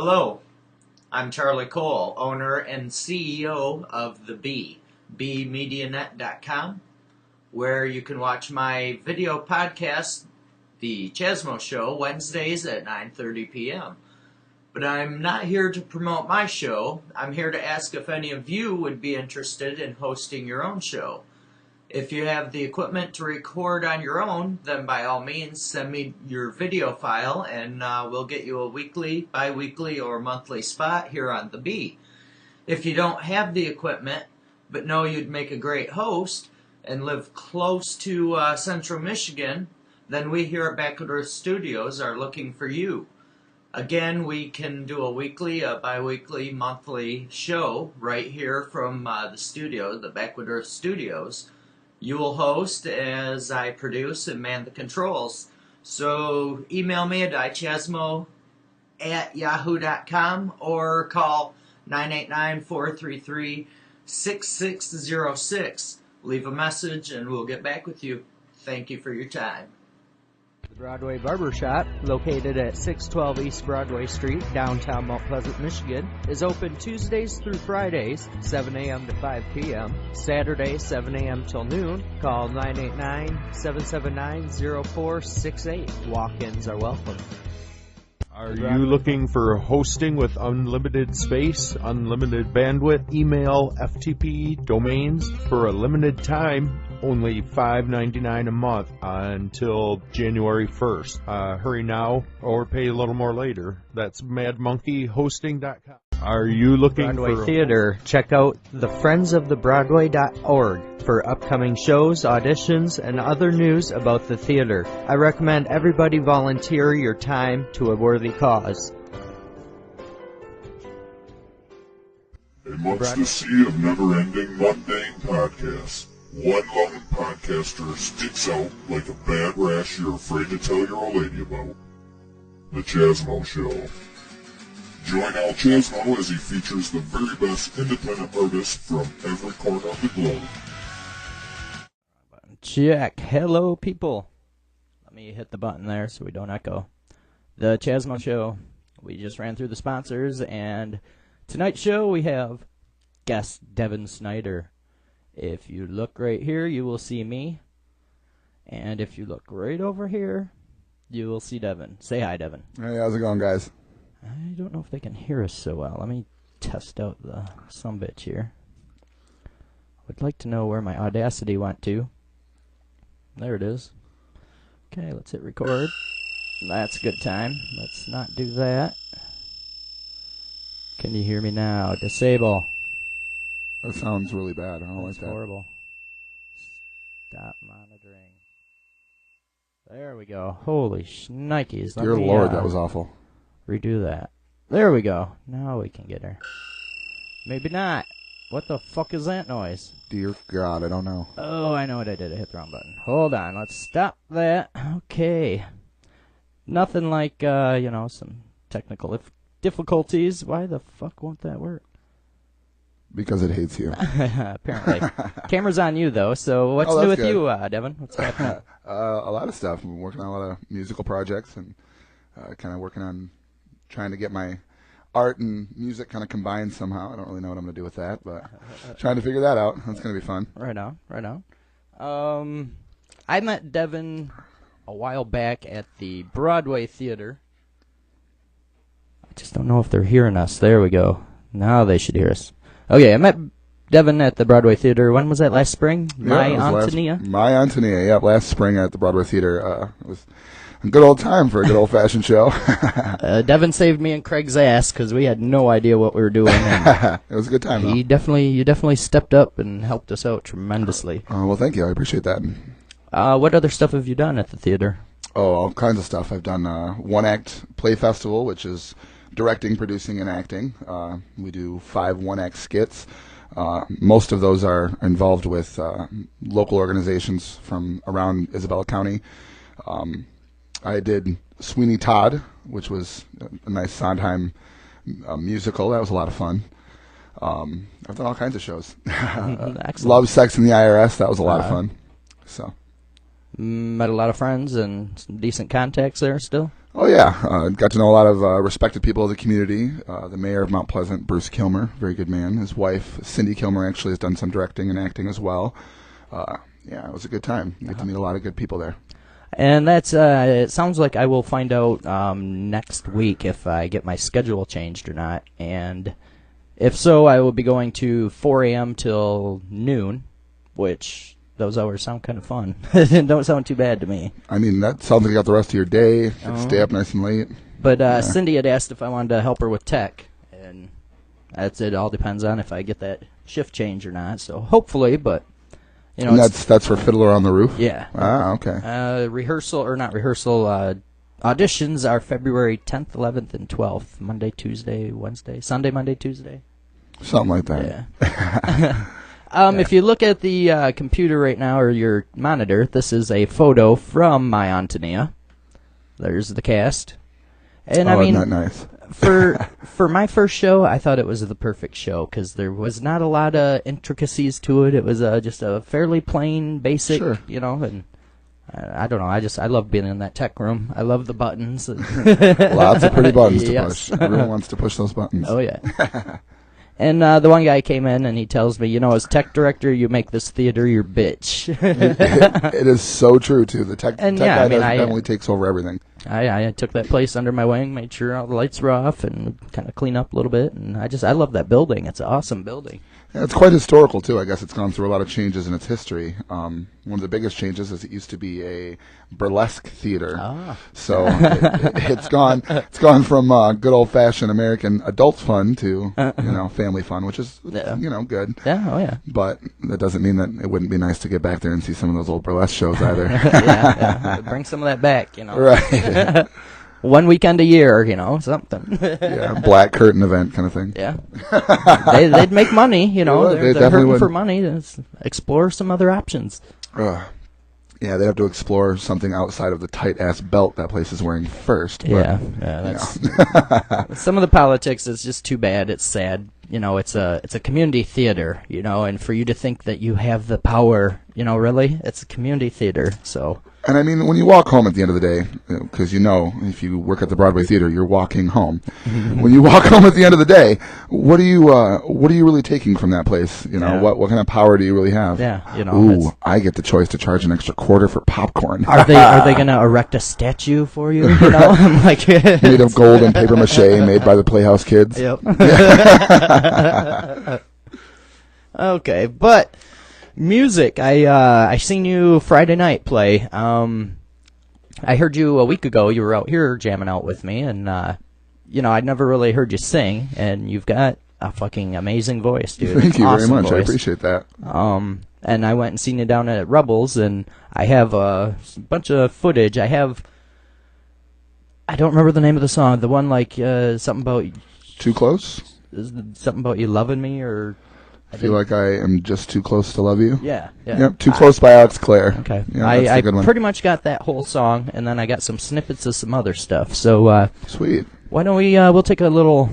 Hello, I'm Charlie Cole, owner and CEO of The Bee, bmedianet.com, where you can watch my video podcast, The ChazmoShow, Wednesdays at 9:30 p.m. But I'm not here to promote my show. I'm here to ask if any of you would be interested in hosting your own show. If you have the equipment to record on your own, then by all means send me your video file and we'll get you a weekly, bi-weekly, or monthly spot here on The Bee. If you don't have the equipment but know you'd make a great host and live close to Central Michigan, then we here at Backwoods Studios are looking for you. Again, we can do a weekly, a bi-weekly, monthly show right here from the studio, the Backwoods Studios. You will host as I produce and man the controls. So email me at ichazmo@yahoo.com or call 989-433-6606. Leave a message and we'll get back with you. Thank you for your time. The Broadway Barber Shop, located at 612 East Broadway Street, downtown Mount Pleasant, Michigan, is open Tuesdays through Fridays, 7 a.m. to 5 p.m., Saturday, 7 a.m. till noon. Call 989-779-0468. Walk-ins are welcome. Are you looking for hosting with unlimited space, unlimited bandwidth, email, FTP, domains for a limited time? Only $5.99 a month until January 1st. Hurry now or pay a little more later. That's madmonkeyhosting.com. Are you looking Broadway for Theater? Check out thefriendsofthebroadway.org for upcoming shows, auditions, and other news about the theater. I recommend everybody volunteer your time to a worthy cause. Amongst the sea of never-ending mundane podcasts, one lone podcaster sticks out like a bad rash you're afraid to tell your old lady about. The ChazmoShow. Join Al Chazmo as he features the very best independent artists from every corner of the globe. Check. Hello, people. Let me hit the button there so we don't echo. The ChazmoShow. We just ran through the sponsors, and tonight's show we have guest Devin Snider. If you look right here, you will see me. And if you look right over here, you will see Devin. Say hi, Devin. Hey, how's it going, guys? I don't know if they can hear us so well. Let me test out the sumbitch here. Would like to know where my Audacity went to. There it is. Okay, let's hit record. That's a good time. Let's not do that. Can you hear me now? Disable. That sounds really bad. I don't That's like that. horrible. Stop monitoring. There we go. Holy shnikes. Dear Lord, that was awful. Redo that. There we go. Now we can get her. Maybe not. What the fuck is that noise? Dear God, I don't know. Oh, I know what I did. I hit the wrong button. Hold on. Let's stop that. Okay. Nothing like, some technical difficulties. Why the fuck won't that work? Because it hates you. Apparently. Camera's on you, though, so what's new with good. you, Devin? What's happening? A lot of stuff. I'm working on a lot of musical projects and kind of working on trying to get my art and music kind of combined somehow. I don't really know what I'm going to do with that, but trying to figure that out. That's going to be fun. Right on. I met Devin a while back at the Broadway Theater. I just don't know if they're hearing us. There we go. Now they should hear us. Okay, I met Devin at the Broadway Theater. When was that? Last spring? My Antonia? My Antonia, yeah, last spring at the Broadway Theater. It was a good old time for a good old-fashioned show. Devin saved me and Craig's ass because we had no idea what we were doing. It was a good time, though. You definitely stepped up and helped us out tremendously. Well, thank you. I appreciate that. What other stuff have you done at the theater? Oh, all kinds of stuff. I've done one-act play festival, which is directing, producing, and acting. We do 5 one-act skits. Most of those are involved with local organizations from around Isabella County. I did Sweeney Todd, which was a nice Sondheim musical. That was a lot of fun. I've done all kinds of shows. Excellent. Love, Sex, and the IRS. That was a lot of fun. So met a lot of friends and some decent contacts there still. Oh yeah, got to know a lot of respected people of the community. The mayor of Mount Pleasant, Bruce Kilmer, very good man. His wife, Cindy Kilmer, actually has done some directing and acting as well. Yeah, it was a good time. You get to meet a lot of good people there. And that's it sounds like I will find out next week if I get my schedule changed or not. And if so, I will be going to 4 a.m. till noon, which those hours sound kind of fun. Don't sound too bad to me. I mean, that sounds like you got the rest of your day. You can stay up nice and late. But Cindy had asked if I wanted to help her with tech, and that's it. All depends on if I get that shift change or not. So hopefully, but you know, and that's for Fiddler on the Roof. Yeah. Ah, okay. Rehearsal or not rehearsal? Auditions are February 10th, 11th, and 12th. Monday, Tuesday, Wednesday, Sunday, Monday, Tuesday. Something like that. Yeah. If you look at the computer right now or your monitor, this is a photo from my Antonia. There's the cast. And I mean, not nice. for my first show, I thought it was the perfect show because there was not a lot of intricacies to it. It was just a fairly plain, basic, you know, and I don't know. I love being in that tech room. I love the buttons. Lots of pretty buttons to Yes. push. Everyone wants to push those buttons. Oh, yeah. And the one guy came in and he tells me, you know, as tech director, you make this theater your bitch. It is so true, too. The tech guy definitely takes over everything. I took that place under my wing, made sure all the lights were off, and kind of clean up a little bit. And I love that building. It's an awesome building. Yeah, it's quite historical, too. I guess it's gone through a lot of changes in its history. One of the biggest changes is it used to be a burlesque theater. Ah. So it's gone from good old-fashioned American adult fun to, family fun, which is, good. Yeah, oh yeah. But that doesn't mean that it wouldn't be nice to get back there and see some of those old burlesque shows either. yeah. Bring some of that back, you know. Right. One weekend a year, you know, something. Yeah, black curtain event kind of thing. Yeah. They'd make money, you know. They They're hurting would. For money. Let's explore some other options. Yeah, they'd have to explore something outside of the tight-ass belt that place is wearing first. But, yeah, that's some of the politics is just too bad. It's sad. You know, it's a community theater, you know, and for you to think that you have the power, you know, really, it's a community theater, so. And I mean, when you walk home at the end of the day, because if you work at the Broadway Theater, you're walking home. When you walk home at the end of the day, what are you really taking from that place? You know, what kind of power do you really have? Yeah, you know. Ooh, I get the choice to charge an extra $0.25 for popcorn. Are they gonna erect a statue for you? You know, I'm like made of gold and paper mache, made by the Playhouse kids. Yep. Okay, but. Music. I seen you Friday night play. I heard you a week ago. You were out here jamming out with me, and I'd never really heard you sing, and you've got a fucking amazing voice, dude. Thank you awesome very much. Voice. I appreciate that. And I went and seen you down at Rebels, and I have a bunch of footage. I don't remember the name of the song. The one like something about Too Close. Something about you loving me, or. I feel like I am just too close to love you. Yeah. Yep, Too Close by Alex Clare. Okay. Yeah, I good one. pretty much got that whole song, and then I got some snippets of some other stuff. So sweet. Why don't we'll take a little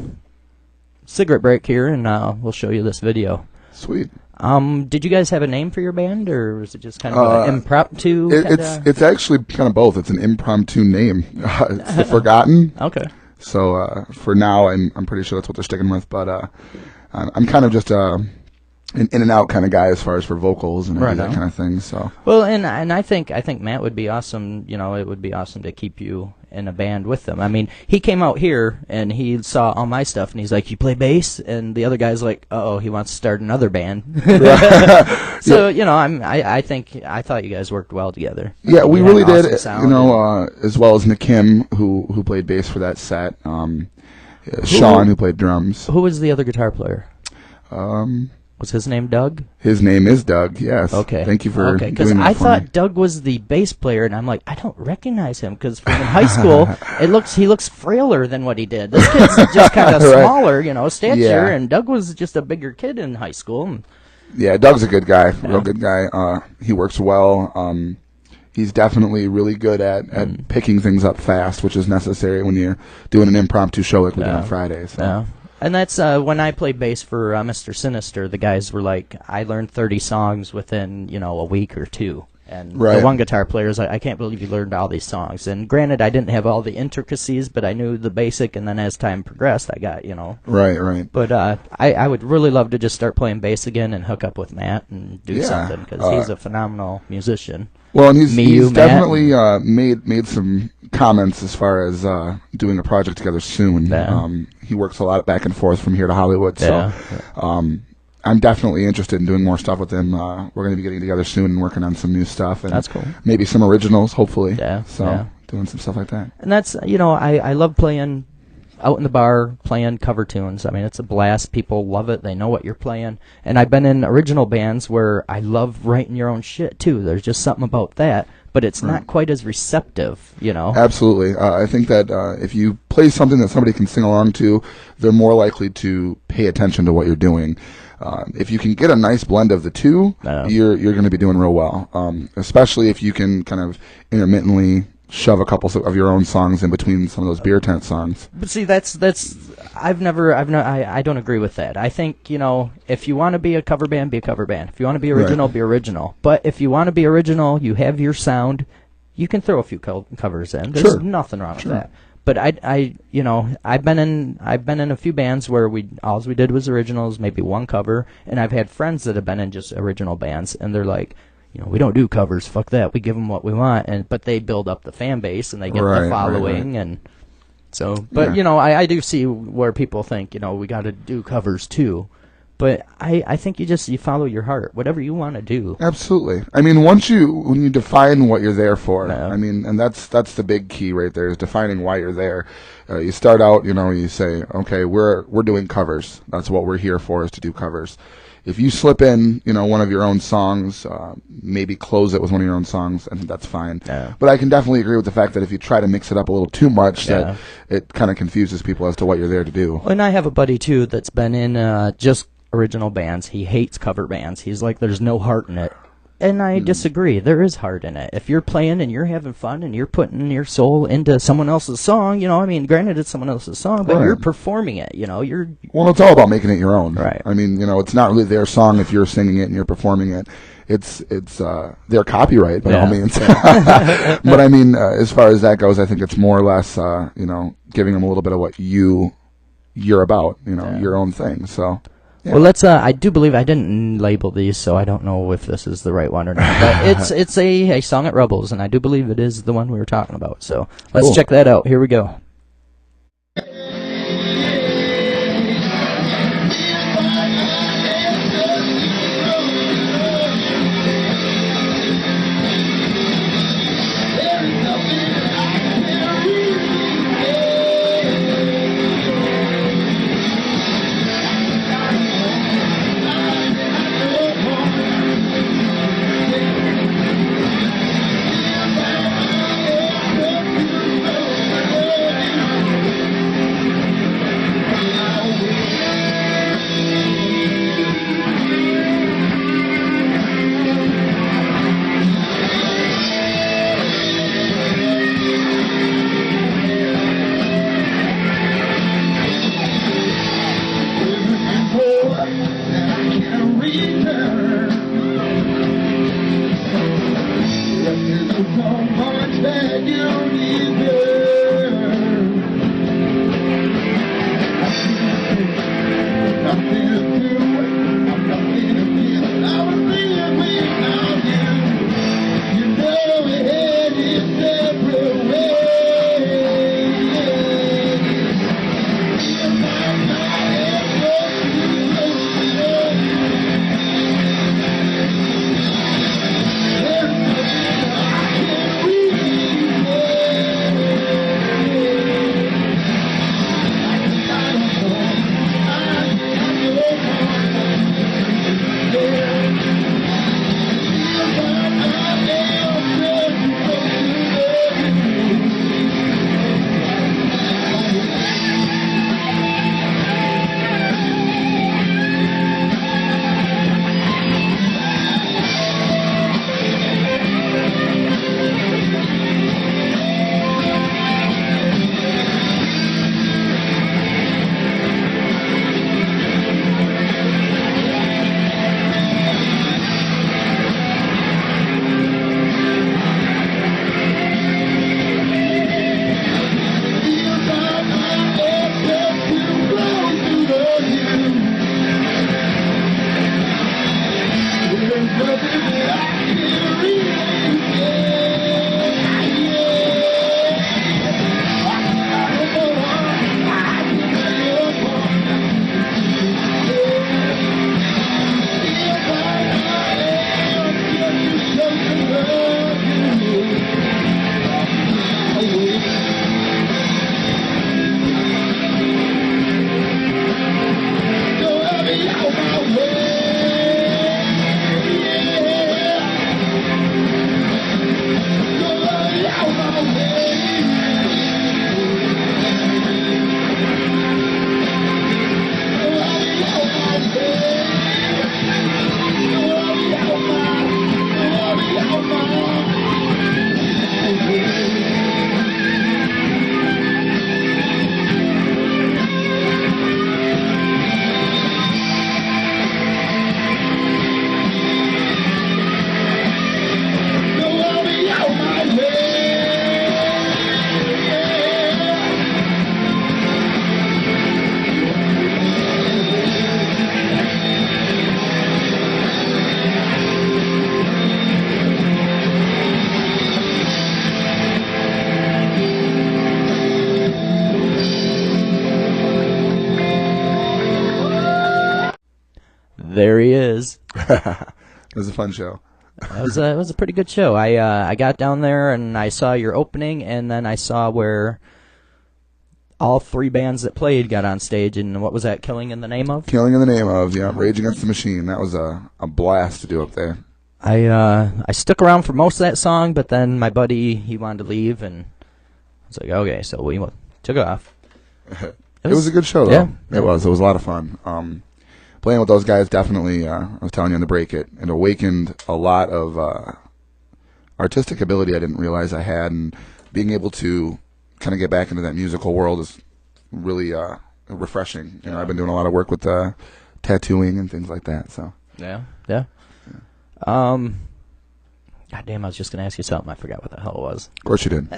cigarette break here, and we'll show you this video. Sweet. Did you guys have a name for your band, or was it just kind of an impromptu? It's actually kind of both. It's an impromptu name. It's The Forgotten. Okay. So for now, I'm pretty sure that's what they're sticking with. But I'm kind of just an in and out kind of guy as far as for vocals and that kind of thing. So well, and I think Matt would be awesome. You know, it would be awesome to keep you in a band with them. I mean, he came out here and he saw all my stuff and he's like, "You play bass?" And the other guy's like, "Uh-oh, he wants to start another band." So I thought you guys worked well together. Yeah, we really did. Awesome as well as Nick Kim, who played bass for that set. Sean, who played drums. Who was the other guitar player? Was his name Doug? His name is Doug, yes. Okay. Thank you for doing that because I thought me. Doug was the bass player, and I'm like, I don't recognize him, because from in high school, he looks frailer than what he did. This kid's just kind of smaller, stature, Yeah. and Doug was just a bigger kid in high school. Yeah, Doug's a good guy, real good guy. He works well. He's definitely really good at picking things up fast, which is necessary when you're doing an impromptu show like we did on Friday. So. Yeah. And that's when I played bass for Mr. Sinister, the guys were like, I learned 30 songs within, a week or two. And Right. the one guitar players, I can't believe he learned all these songs. And granted, I didn't have all the intricacies, but I knew the basic, and then as time progressed, I got, Right. But I would really love to just start playing bass again and hook up with Matt and do Yeah, something, because he's a phenomenal musician. Well, and he's Matt, definitely made some comments as far as doing a project together soon. Yeah. He works a lot back and forth from here to Hollywood, so I'm definitely interested in doing more stuff with him. We're going to be getting together soon and working on some new stuff, and That's cool. maybe some originals, hopefully. Yeah, So yeah. doing some stuff like that. And that's, I love playing out in the bar, playing cover tunes. I mean, it's a blast. People love it. They know what you're playing. And I've been in original bands where I love writing your own shit, too. There's just something about that. But it's not quite as receptive, Absolutely. I think that if you play something that somebody can sing along to, they're more likely to pay attention to what you're doing. If you can get a nice blend of the two, you're going to be doing real well. Especially if you can kind of intermittently shove a couple of your own songs in between some of those beer tent songs. But see, I don't agree with that. I think, if you want to be a cover band, be a cover band. If you want to be original, be original. But if you want to be original, you have your sound, you can throw a few covers in. There's nothing wrong with that. But I've been in a few bands where all we did was originals, maybe one cover, and I've had friends that have been in just original bands, and they're like, we don't do covers. Fuck that. We give them what we want, but they build up the fan base and they get the following, and so. But I do see where people think we got to do covers too. But I think you follow your heart, whatever you want to do. Absolutely. I mean, when you define what you're there for, Yeah. I mean, and that's the big key right there, is defining why you're there. You start out, you say, okay, we're doing covers. That's what we're here for, is to do covers. If you slip in, one of your own songs, maybe close it with one of your own songs, and that's fine. Yeah. But I can definitely agree with the fact that if you try to mix it up a little too much, that it kind of confuses people as to what you're there to do. And I have a buddy too that's been in just original bands. He hates cover bands. He's like, there's no heart in it. And I disagree. There is heart in it. If you're playing and you're having fun and you're putting your soul into someone else's song, granted it's someone else's song, but you're performing it, you're... Well, it's all about making it your own. Right. I mean, it's not really their song if you're singing it and you're performing it. It's their copyright by all means. But I mean, as far as that goes, I think it's more or less, giving them a little bit of what you're about, your own thing. So... Yeah. Well, let's. I do believe I didn't label these, so I don't know if this is the right one or not. But it's a song at Rebels, and I do believe it is the one we were talking about. So let's check that out. Here we go. There he is. It was a fun show. It was a pretty good show. I got down there and I saw your opening, and then I saw where all three bands that played got on stage. And what was that? Killing in the Name of? Killing in the Name of, yeah. Rage Against the Machine. That was a blast to do up there. I stuck around for most of that song, but then my buddy, he wanted to leave, and I was like, okay, so we took off. It was a good show, though. Yeah. It was a lot of fun. Playing with those guys definitely, I was telling you in the break, it awakened a lot of artistic ability I didn't realize I had, and being able to kind of get back into that musical world is really refreshing. You know, I've been doing a lot of work with tattooing and things like that. So Yeah. God damn, I was just going to ask you something. I forgot what the hell it was. Of course you did.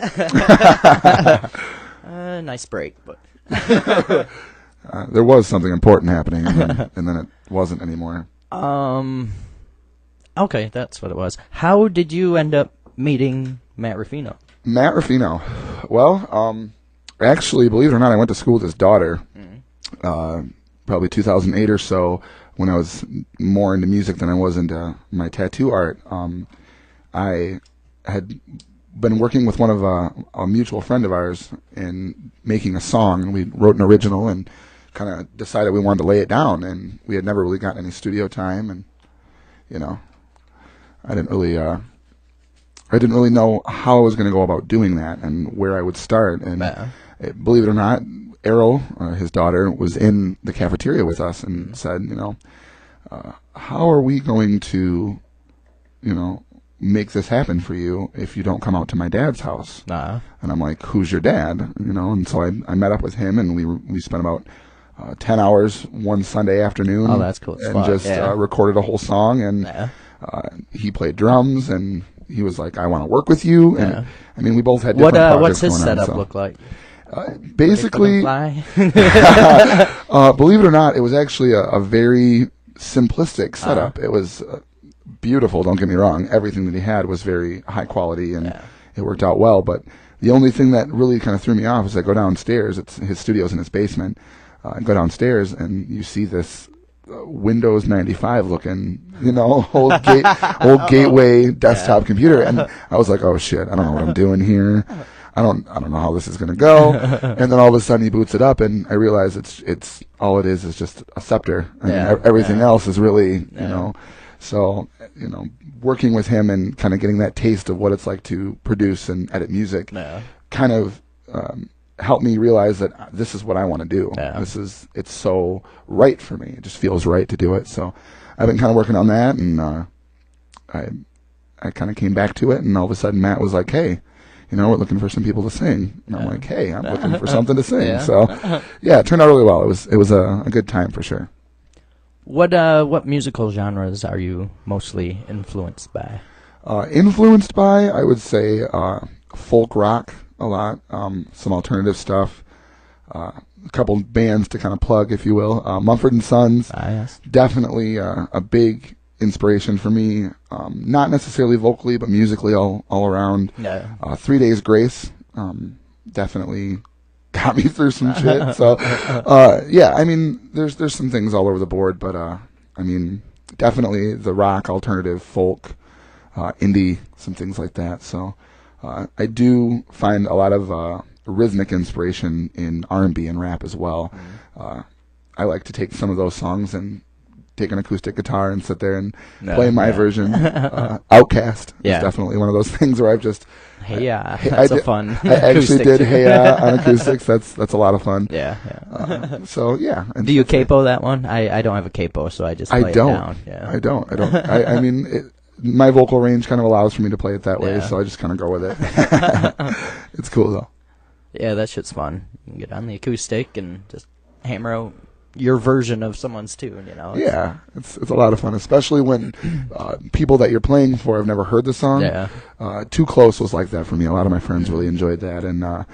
Nice break, but... There was something important happening, and then it wasn't anymore. Okay, that's what it was. How did you end up meeting Matt Ruffino? Matt Ruffino. Well, actually, believe it or not, I went to school with his daughter, probably 2008 or so, when I was more into music than I was into my tattoo art. I had been working with one of a mutual friend of ours in making a song, and we wrote an original and kind of decided we wanted to lay it down, and we had never really gotten any studio time, and you know, I didn't really know how I was going to go about doing that and where I would start. And believe it or not, Errol, his daughter, was in the cafeteria with us and said, you know, how are we going to, you know, make this happen for you if you don't come out to my dad's house? And I'm like, who's your dad? You know, and so I met up with him, and we spent about 10 hours one Sunday afternoon. Oh, that's cool. And just recorded a whole song, and he played drums, and he was like, I want to work with you. And I mean, we both had different projects what's his going setup on, so. look like? Basically, believe it or not, it was actually a very simplistic setup. It was beautiful, don't get me wrong. Everything that he had was very high quality, and it worked out well. But the only thing that really kind of threw me off is I go downstairs. It's his studio's in his basement. I go downstairs, and you see this Windows 95 looking, you know, old gateway desktop computer, and I was like, oh shit, I don't know what I'm doing here. I don't know how this is going to go. And then all of a sudden he boots it up, and I realize it's all it is just a scepter. I mean, everything else is really, you know, so, you know, working with him and kind of getting that taste of what it's like to produce and edit music kind of helped me realize that this is what I want to do. It's so right for me. It just feels right to do it. So I've been kind of working on that, and I kind of came back to it, and all of a sudden Matt was like, hey, you know, we're looking for some people to sing. And I'm like, hey, I'm looking for something to sing. So, yeah, it turned out really well. It was a good time for sure. What musical genres are you mostly influenced by? Influenced by, I would say, folk rock a lot, some alternative stuff, a couple bands to kind of plug, if you will. Mumford & Sons, definitely a big inspiration for me, not necessarily vocally, but musically all around. 3 Days Grace definitely got me through some shit. So, yeah, I mean, there's some things all over the board, but I mean, definitely the rock, alternative, folk, indie, some things like that. So, I do find a lot of rhythmic inspiration in R&B and rap as well. I like to take some of those songs and take an acoustic guitar and sit there and play my version. Outcast is definitely one of those things where I've just that's fun. I actually did on acoustics. That's a lot of fun. So yeah. Do you capo that one? I don't have a capo, so I just play it down. I don't. I mean, my vocal range kind of allows for me to play it that way, so I just kind of go with it. It's cool though. Yeah, that shit's fun. You can get on the acoustic and just hammer out your version of someone's tune, you know. It's a lot of fun, especially when people that you're playing for have never heard the song. Too Close was like that for me. A lot of my friends really enjoyed that, and I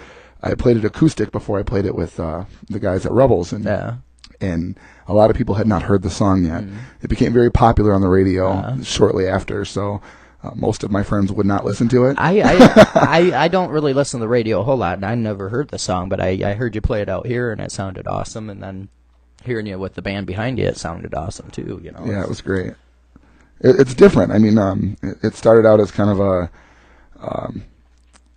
played it acoustic before I played it with the guys at Rebels, and a lot of people had not heard the song yet. It became very popular on the radio shortly after, so most of my friends would not listen to it. I don't really listen to the radio a whole lot, and I never heard the song, but I heard you play it out here, and it sounded awesome, and then hearing you with the band behind you, it sounded awesome too. Yeah, it was great. It's different. I mean, it started out as kind of a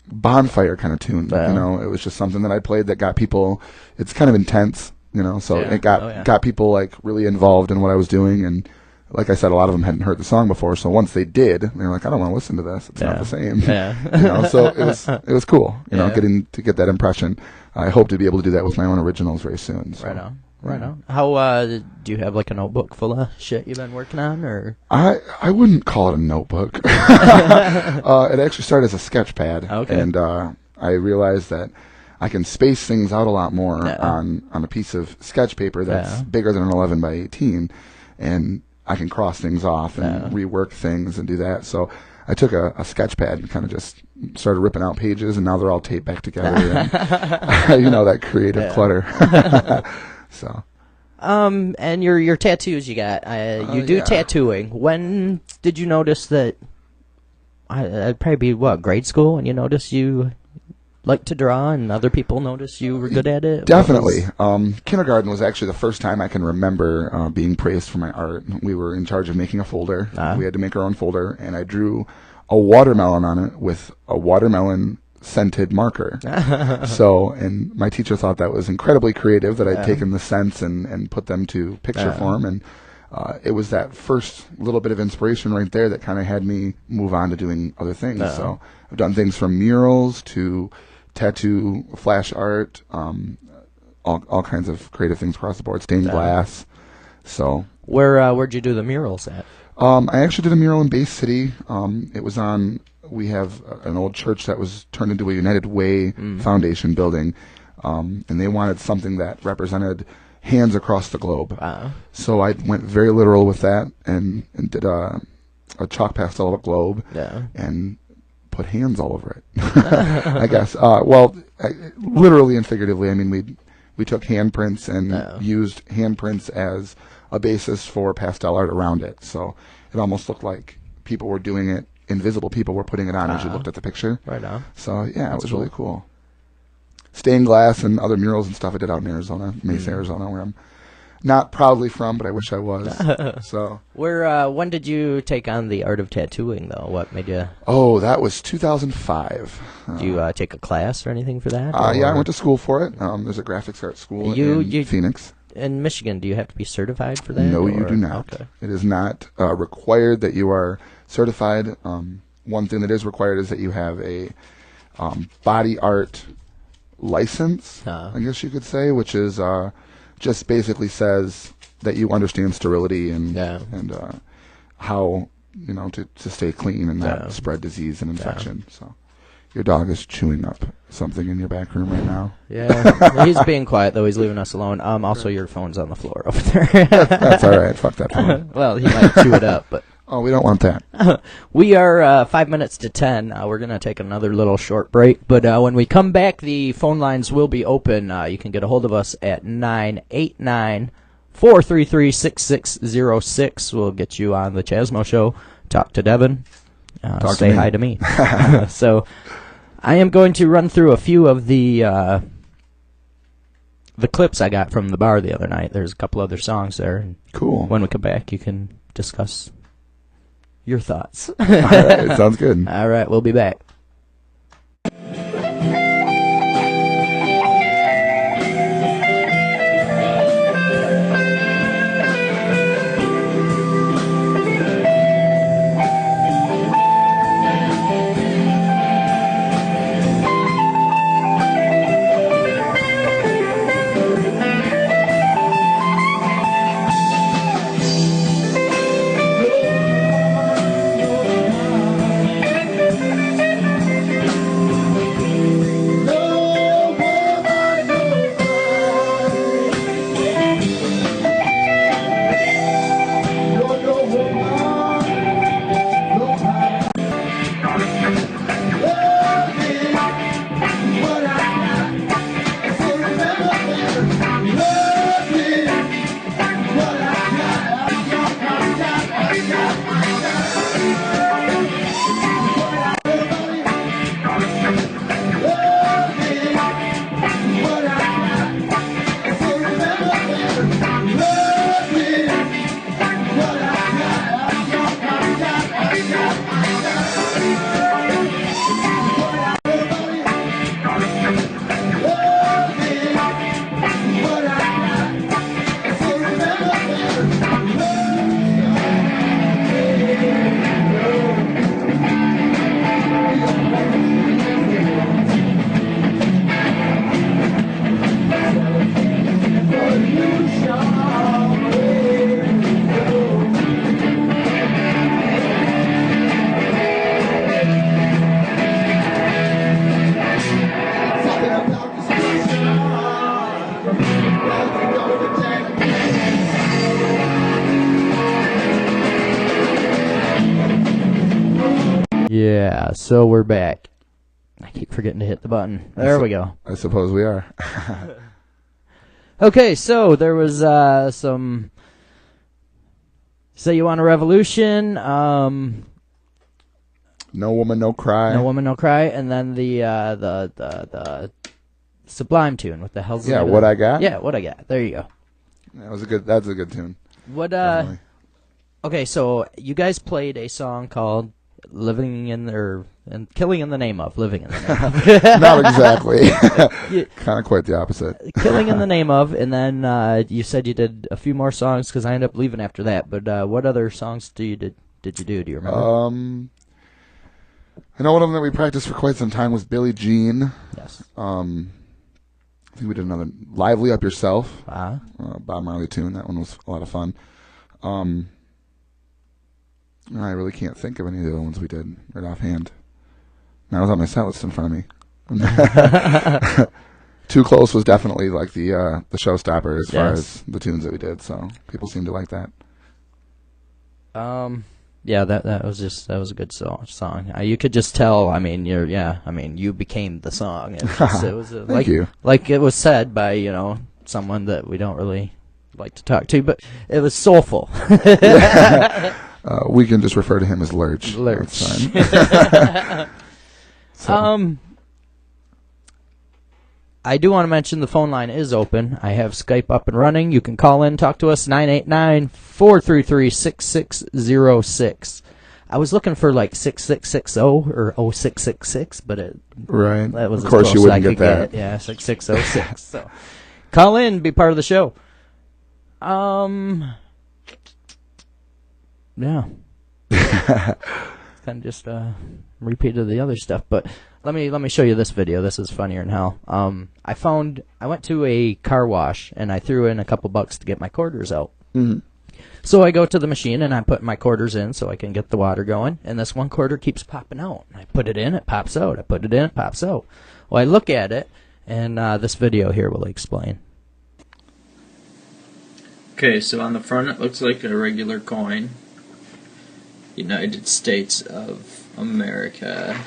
bonfire kind of tune. Yeah. It was just something that I played that got people. It's kind of intense, so Yeah. it got people like really involved in what I was doing. And like I said, a lot of them hadn't heard the song before, so once they did, they were like, I don't want to listen to this. It's not the same. Yeah. So it was cool, Yeah. getting to get that impression. I hope to be able to do that with my own originals very soon. So. Right on. How do you have like a notebook full of shit you've been working on, or? I wouldn't call it a notebook. It actually started as a sketch pad. Okay. And I realized that I can space things out a lot more on a piece of sketch paper that's bigger than an 11 by 18, and I can cross things off and rework things and do that. So I took a sketch pad and kind of just started ripping out pages, and now they're all taped back together. And, that creative clutter. So. And your tattoos you got. You do tattooing. When did you notice that? I'd probably be grade school when you noticed you like to draw, and other people noticed you were good at it. Definitely. Kindergarten was actually the first time I can remember being praised for my art. We were in charge of making a folder. We had to make our own folder, and I drew a watermelon on it with a watermelon scented marker. And my teacher thought that was incredibly creative, that I'd taken the scents and put them to picture form, and it was that first little bit of inspiration right there that kind of had me move on to doing other things. So I've done things from murals to tattoo, flash art, all kinds of creative things across the board, stained glass. So where'd you do the murals at? I actually did a mural in Bay City. It was on. We have an old church that was turned into a United Way Foundation building, and they wanted something that represented hands across the globe. So I went very literal with that and did a chalk pastel of a globe and put hands all over it, I guess. Literally and figuratively, I mean, we took handprints and used handprints as a basis for pastel art around it. So it almost looked like people were doing it. Invisible people were putting it on as you looked at the picture. Right on. So, yeah, it was really cool. Stained glass and other murals and stuff I did out in Arizona, Mesa, Arizona, where I'm not proudly from, but I wish I was. So. When did you take on the art of tattooing, though? What made you... Oh, that was 2005. Did you take a class or anything for that? Yeah, I went to school for it. There's a graphics art school in Phoenix. In Michigan, do you have to be certified for that? No, you do not. Okay. It is not required that you are certified. One thing that is required is that you have a body art license, I guess you could say, which is just basically says that you understand sterility and how to stay clean and not spread disease and infection. So your dog is chewing up something in your back room right now. Yeah, he's being quiet though. He's leaving us alone. Also, your phone's on the floor over there. That's all right. Fuck that phone. Well, he might chew it up, but. Oh, we don't want that. We are 5 minutes to 10. We're going to take another little short break, but when we come back, the phone lines will be open. You can get a hold of us at 989-433-6606. We'll get you on the Chazmo Show. Talk to Devin. Say hi to me. So I am going to run through a few of the clips I got from the bar the other night. There's a couple other songs there. Cool. When we come back, you can discuss your thoughts. All right, sounds good. All right, we'll be back. Yeah, so we're back. I keep forgetting to hit the button. There we go. I suppose we are. Okay, so there was some Say You Want a Revolution, No Woman, No Cry. No Woman, No Cry, and then the Sublime tune. What the hell's the Yeah, name of What that? I Got? Yeah, What I Got. There you go. That's a good tune. What Definitely. Okay, so you guys played a song called Killing in the Name of. Living in the Name of. Not exactly. Kind of quite the opposite. Killing in the Name of, and then you said you did a few more songs because I ended up leaving after that. But what other songs did you do? Do you remember? I know one of them that we practiced for quite some time was Billie Jean. Yes. I think we did another Lively Up Yourself. Bob Marley tune. That one was a lot of fun. I really can't think of any of the other ones we did right offhand. Now I was on my set list in front of me. Too Close was definitely like the showstopper as far as the tunes that we did. So people seem to like that. Yeah, that was a good song. You could just tell. I mean, you became the song. It was Thank you. Like it was said by someone that we don't really like to talk to, but it was soulful. We can just refer to him as Lurch. Lurch. That's fine. I do want to mention the phone line is open. I have Skype up and running. You can call in, talk to us, 989-433-6606. I was looking for like 6660 or 0666, but that was of course as you close as wouldn't I get could that. get. Yeah, 6606. So call in, be part of the show. Yeah. Kind of just repeated the other stuff, but let me show you this video. This is funnier than hell. I went to a car wash and I threw in a couple bucks to get my quarters out. Mm-hmm. So I go to the machine and I put my quarters in so I can get the water going, and this one quarter keeps popping out. I put it in, it pops out. I put it in, it pops out. Well, I look at it, and this video here will explain. Okay, so on the front it looks like a regular coin. United States of America.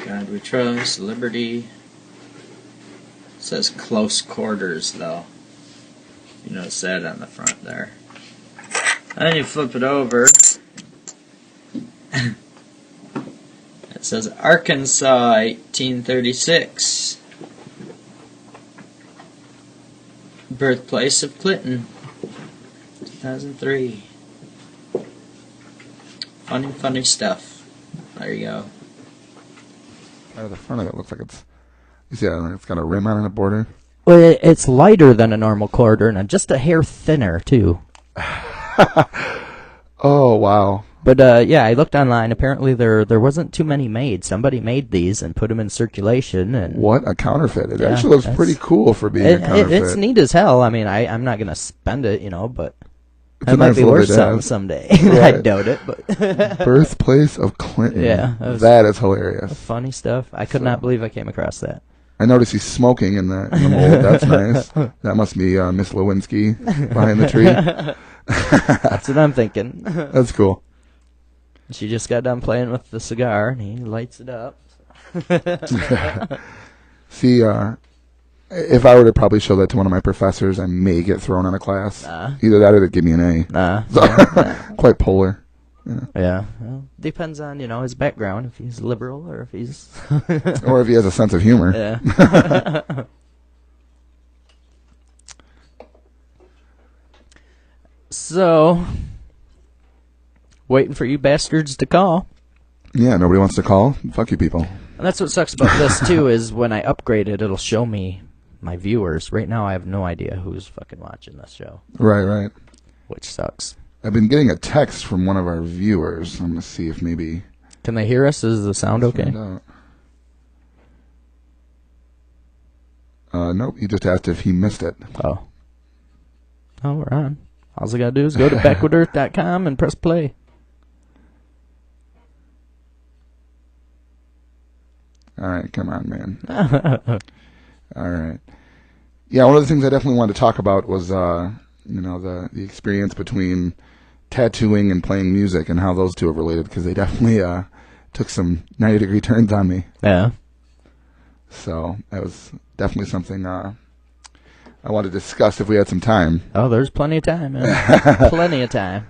God we trust, liberty. It says close quarters though. You notice that on the front there. And then you flip it over. It says Arkansas 1836. Birthplace of Clinton 2003. Funny stuff. There you go. Right at the front of it looks like it's got a rim on it and a border. Well, it's lighter than a normal quarter and just a hair thinner too. Oh wow! But yeah, I looked online. Apparently, there wasn't too many made. Somebody made these and put them in circulation. And What a counterfeit! It actually looks pretty cool for being a counterfeit. It's neat as hell. I mean, I'm not gonna spend it, but It's it a might nice be little worth bit to something have. someday. Right. I doubt it, but Birthplace of Clinton. Yeah, that is hilarious. funny stuff. I could not believe I came across that. I noticed he's smoking in the mold. That's nice. That must be Miss Lewinsky behind the tree. That's what I'm thinking. That's cool. She just got done playing with the cigar, and he lights it up. See, if I were to probably show that to one of my professors, I may get thrown out of class. Either that or they'd give me an A. Quite polar. Yeah. Well, depends on, his background, if he's liberal or if he's... Or if he has a sense of humor. Yeah. So, waiting for you bastards to call. Yeah, nobody wants to call. Fuck you people. And that's what sucks about this, too, is when I upgrade it, it'll show me my viewers. Right now, I have no idea who's fucking watching this show. Right. Which sucks. I've been getting a text from one of our viewers. I'm going to see if maybe... Can they hear us? Is the sound okay? Nope, he just asked if he missed it. Oh, we're on. All I gotta do is go to backwoodearth.com and press play. All right, come on, man. All right. Yeah, one of the things I definitely wanted to talk about was, the experience between tattooing and playing music and how those two are related, because they definitely took some 90-degree turns on me. Yeah. So that was definitely something I wanted to discuss if we had some time. Oh, there's plenty of time, man. Plenty of time.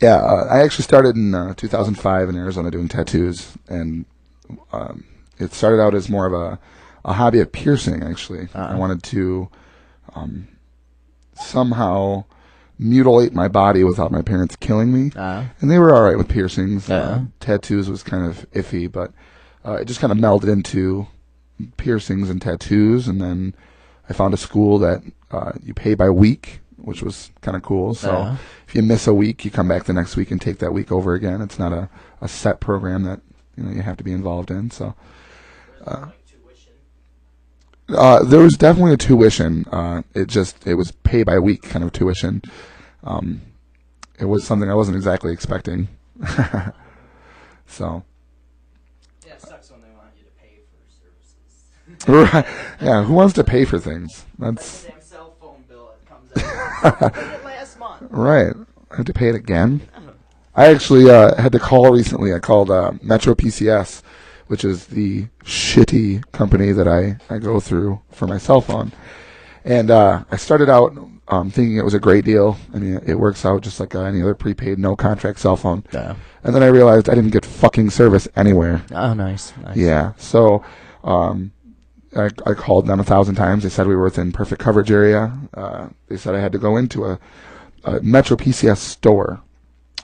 Yeah, I actually started in 2005 in Arizona doing tattoos, and it started out as more of a hobby of piercing, actually. I wanted to somehow mutilate my body without my parents killing me. And they were all right with piercings. Tattoos was kind of iffy, but it just kind of melded into piercings and tattoos, and then I found a school that you pay by week, which was kind of cool. So if you miss a week, you come back the next week and take that week over again. It's not a set program that you have to be involved in. So there was definitely a tuition. It was pay by week kind of tuition. It was something I wasn't exactly expecting. So. Yeah, it sucks when they want you to pay for services. Right. Yeah, who wants to pay for things? That's the damn cell phone bill that comes out. I paid it last month. Right. I have to pay it again. I actually had to call recently. I called Metro PCS, which is the shitty company that I go through for my cell phone. And I started out thinking it was a great deal. I mean, it works out just like any other prepaid, no-contract cell phone. Yeah. And then I realized I didn't get fucking service anywhere. Oh, nice. Yeah. So I called them 1,000 times. They said we were within perfect coverage area. They said I had to go into a Metro PCS store,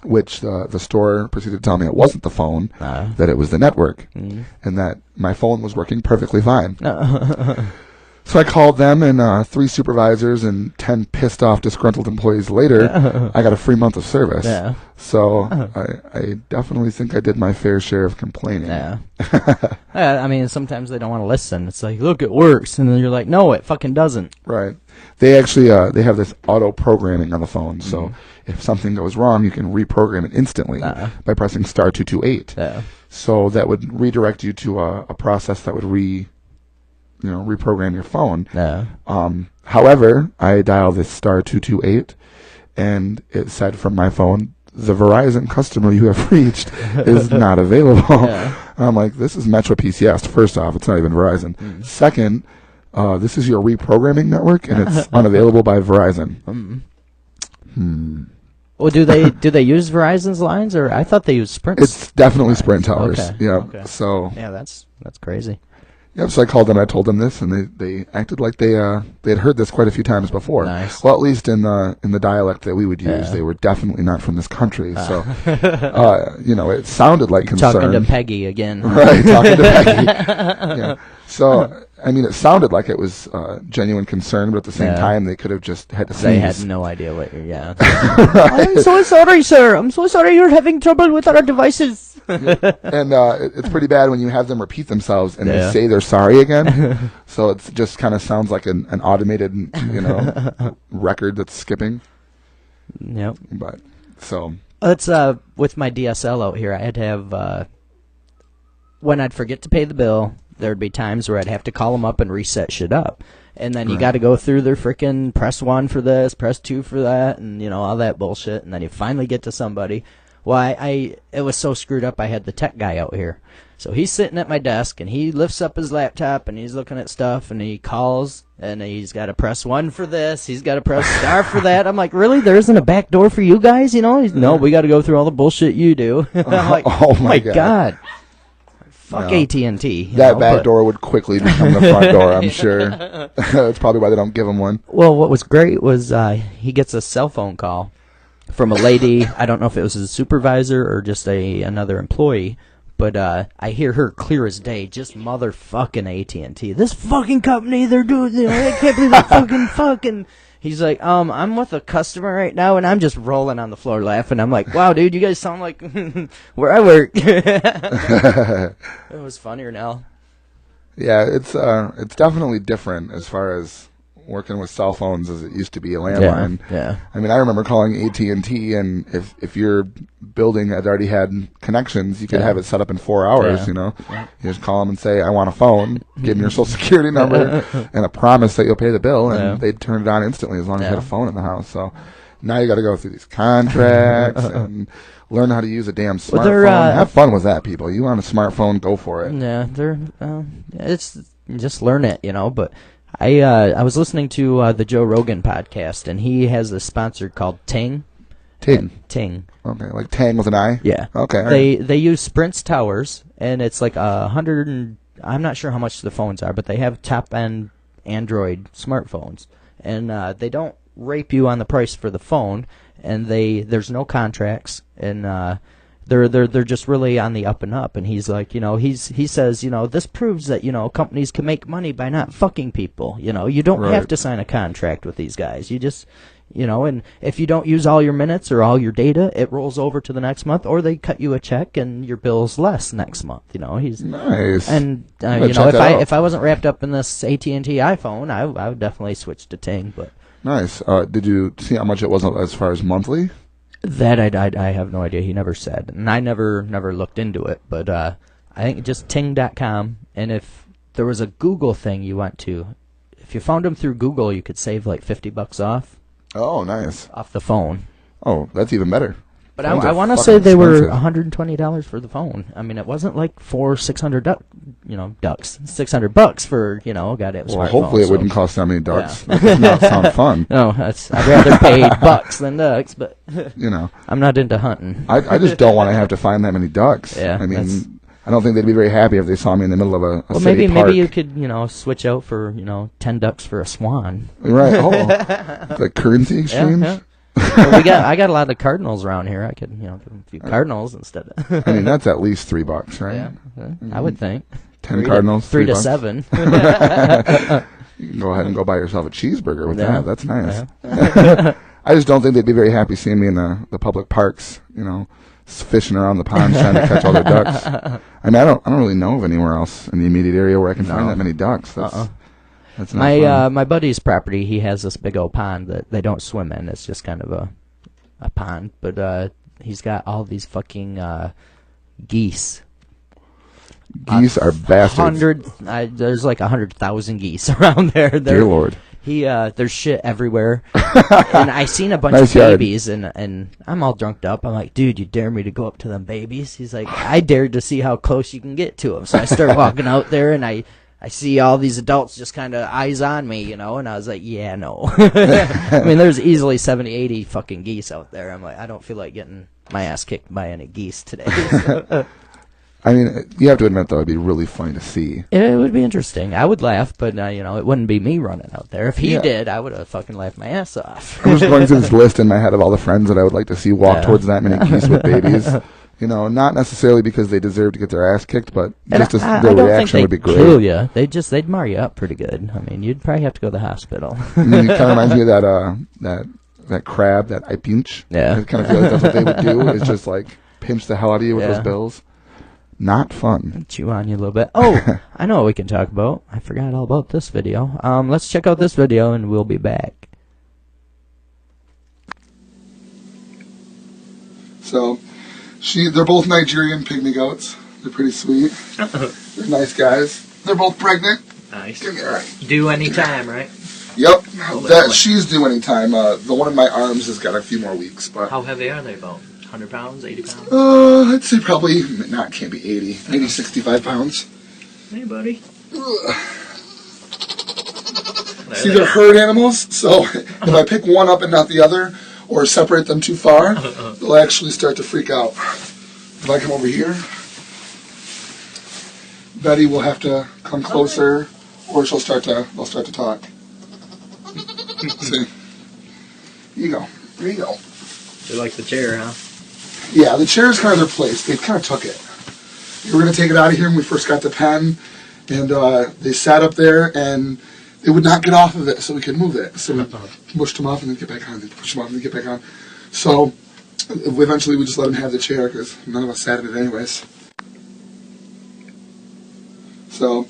which the store proceeded to tell me it wasn't the phone, that it was the network, and that my phone was working perfectly fine. So I called them, and 3 supervisors and 10 pissed off, disgruntled employees later, I got a free month of service. Yeah. So I definitely think I did my fair share of complaining. Yeah. I mean, sometimes they don't want to listen. It's like, look, it works. And then you're like, no, it fucking doesn't. Right. They actually they have this auto-programming on the phone. So if something goes wrong, you can reprogram it instantly by pressing star 228. Yeah. So that would redirect you to a process that would reprogram your phone. Yeah. However, I dialed this star 228, and it said from my phone, the Verizon customer you have reached is not available. Yeah. I'm like, this is Metro PCS. First off, it's not even Verizon. Second, this is your reprogramming network, and it's unavailable by Verizon. Well, do they use Verizon's lines, or I thought they used Sprint? It's definitely Sprint towers. Okay. Yeah. Okay. So. Yeah, that's crazy. Yep. So I called them. I told them this, and they acted like they had heard this quite a few times before. Nice. Well, at least in the dialect that we would use, they were definitely not from this country. So, it sounded like concern. Talking to Peggy again. Right. Talking to Peggy. Yeah. So, I mean, it sounded like it was genuine concern, but at the same time, they could have just had to sneeze. They had no idea what you're. Yeah. I'm so sorry, sir. I'm so sorry you're having trouble with our devices. And it's pretty bad when you have them repeat themselves and they say they're sorry again. So it just kind of sounds like an automated, record that's skipping. Yep. But so it's with my DSL out here, I had to have when I'd forget to pay the bill, there'd be times where I'd have to call them up and reset shit up. And then you got to go through their freaking press 1 for this, press 2 for that, and all that bullshit. And then you finally get to somebody. Well, it was so screwed up, I had the tech guy out here. So he's sitting at my desk, and he lifts up his laptop, and he's looking at stuff, and he calls, and he's got to press 1 for this, he's got to press star for that. I'm like, really? There isn't a back door for you guys? No, we got to go through all the bullshit you do. I'm like, oh my God. Fuck AT&T. That back door would quickly become the front door, I'm sure. That's probably why they don't give him one. Well, what was great was he gets a cell phone call from a lady. I don't know if it was a supervisor or just another employee, but I hear her clear as day, just motherfucking AT&T. This fucking company, they're doing, I can't believe they're fucking. He's like, I'm with a customer right now, and I'm just rolling on the floor laughing. I'm like, wow, dude, you guys sound like where I work. It was funnier now. Yeah, it's definitely different as far as working with cell phones as it used to be a landline. Yeah. I mean, I remember calling AT&T, and if your building had already had connections, you could have it set up in 4 hours, You just call them and say, I want a phone, give them your social security number, and a promise that you'll pay the bill, and they'd turn it on instantly as long as you had a phone in the house. So, Now you got to go through these contracts and learn how to use a damn Well, smartphone. Have fun with that, people. You want a smartphone, go for it. Yeah, it's just learn it, But I was listening to the Joe Rogan podcast, and he has a sponsor called Ting. Ting. Okay, like Tang with an I? Yeah. Okay. They use Sprint's towers, and it's like 100 and I'm not sure how much the phones are, but they have top-end Android smartphones. And they don't rape you on the price for the phone, and there's no contracts, and they're just really on the up and up. And he's like, he says, this proves that, companies can make money by not fucking people. You don't have to sign a contract with these guys. You just, and if you don't use all your minutes or all your data, it rolls over to the next month, or they cut you a check and your bill's less next month. He's nice. And if I wasn't wrapped up in this AT&T iPhone, I would definitely switch to Ting. But nice. Did you see how much it was as far as monthly? That I have no idea. He never said, and I never looked into it. But I think just Ting.com, and if there was a Google thing you went to, if you found them through Google, you could save like $50 off. Oh, nice. Off the phone. Oh, that's even better. But I want to say they were $120 for the phone. I mean, it wasn't like $600 for goddamn smartphone. Well, hopefully it wouldn't cost that many ducks. Yeah. That does not sound fun. No, I'd rather pay bucks than ducks. But I'm not into hunting. I just don't want to have to find that many ducks. Yeah, I mean, I don't think they'd be very happy if they saw me in the middle of a city park. Maybe you could switch out for 10 ducks for a swan. Right. Oh, like currency exchange. Yeah. Well, I got a lot of cardinals around here. I could give them a few cardinals instead of. I mean, that's at least $3, right? Yeah, I would think. 10 cardinals, $3 to $7. You can go ahead and go buy yourself a cheeseburger with that. That's nice. Yeah. I just don't think they'd be very happy seeing me in the public parks. Fishing around the ponds trying to catch all their ducks. I mean, I don't really know of anywhere else in the immediate area where I can find that many ducks. That's not fun. My buddy's property, he has this big old pond that they don't swim in. It's just kind of a pond, but he's got all these fucking geese. Geese are bastards. There's like 100,000 geese around there. Dear Lord. There's shit everywhere. And I seen a bunch of babies, and I'm all drunked up. I'm like, dude, you dare me to go up to them babies? He's like, I dared to see how close you can get to them. So I start walking out there, and I see all these adults just kind of eyes on me, and I was like, yeah, no. I mean, there's easily 70, 80 fucking geese out there. I'm like, I don't feel like getting my ass kicked by any geese today. I mean, you have to admit, though, it'd be really funny to see. It would be interesting. I would laugh, but, it wouldn't be me running out there. If he did, I would have fucking laughed my ass off. I'm just going through this list in my head of all the friends that I would like to see walk towards that many geese with babies. Not necessarily because they deserve to get their ass kicked, but just their reaction would be great. Kill you. They'd mar you up pretty good. I mean, you'd probably have to go to the hospital. I mean, it kind of reminds me of that crab, that eye pinch. Yeah. I kind of feel like that's what they would do, is just like pinch the hell out of you with those bills. Not fun. Chew on you a little bit. Oh, I know what we can talk about. I forgot all about this video. Let's check out this video, and we'll be back. So, they're both Nigerian pygmy goats. They're pretty sweet. They're nice guys. They're both pregnant. Nice. Give me a right. Due anytime, right? Yep. She's due anytime. The one in my arms has got a few more weeks. But how heavy are they about? 100 pounds, 80 pounds? I'd say probably, can't be 80, maybe 65 pounds. Hey, buddy. See, they're herd animals, so if I pick one up and not the other, or separate them too far, they'll actually start to freak out. If I come over here, Betty will have to come closer, or they'll start to talk. See? Here you go. There you go. They like the chair, huh? Yeah, the chair is kind of their place. They kind of took it. We were going to take it out of here when we first got the pen, and they sat up there, and they would not get off of it, so we could move it. So we pushed them off and then get back on, then push them off and then get back on. So eventually we just let them have the chair because none of us sat in it anyways. So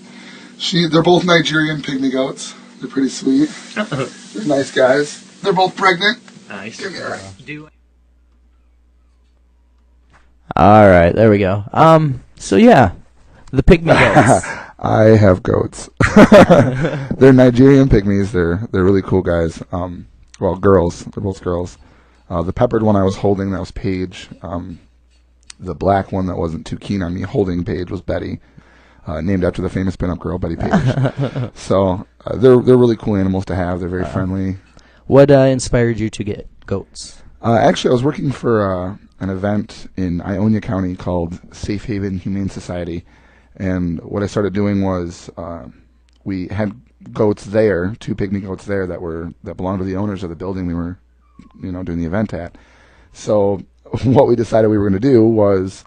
they're both Nigerian pygmy goats. They're pretty sweet. They're nice guys. They're both pregnant. Nice. Give me a right. All right, there we go. So yeah, the pygmy goats. I have goats. They're Nigerian pygmies. They're really cool guys. Well, girls. They're both girls. The peppered one I was holding, that was Paige. The black one that wasn't too keen on me holding Paige was Betty, named after the famous pinup girl, Betty Page. So they're really cool animals to have. They're very friendly. What inspired you to get goats? Actually, I was working for an event in Ionia County called Safe Haven Humane Society, and what I started doing was we had goats there, 2 pygmy goats there that belonged to the owners of the building we were, doing the event at. So what we decided we were going to do was,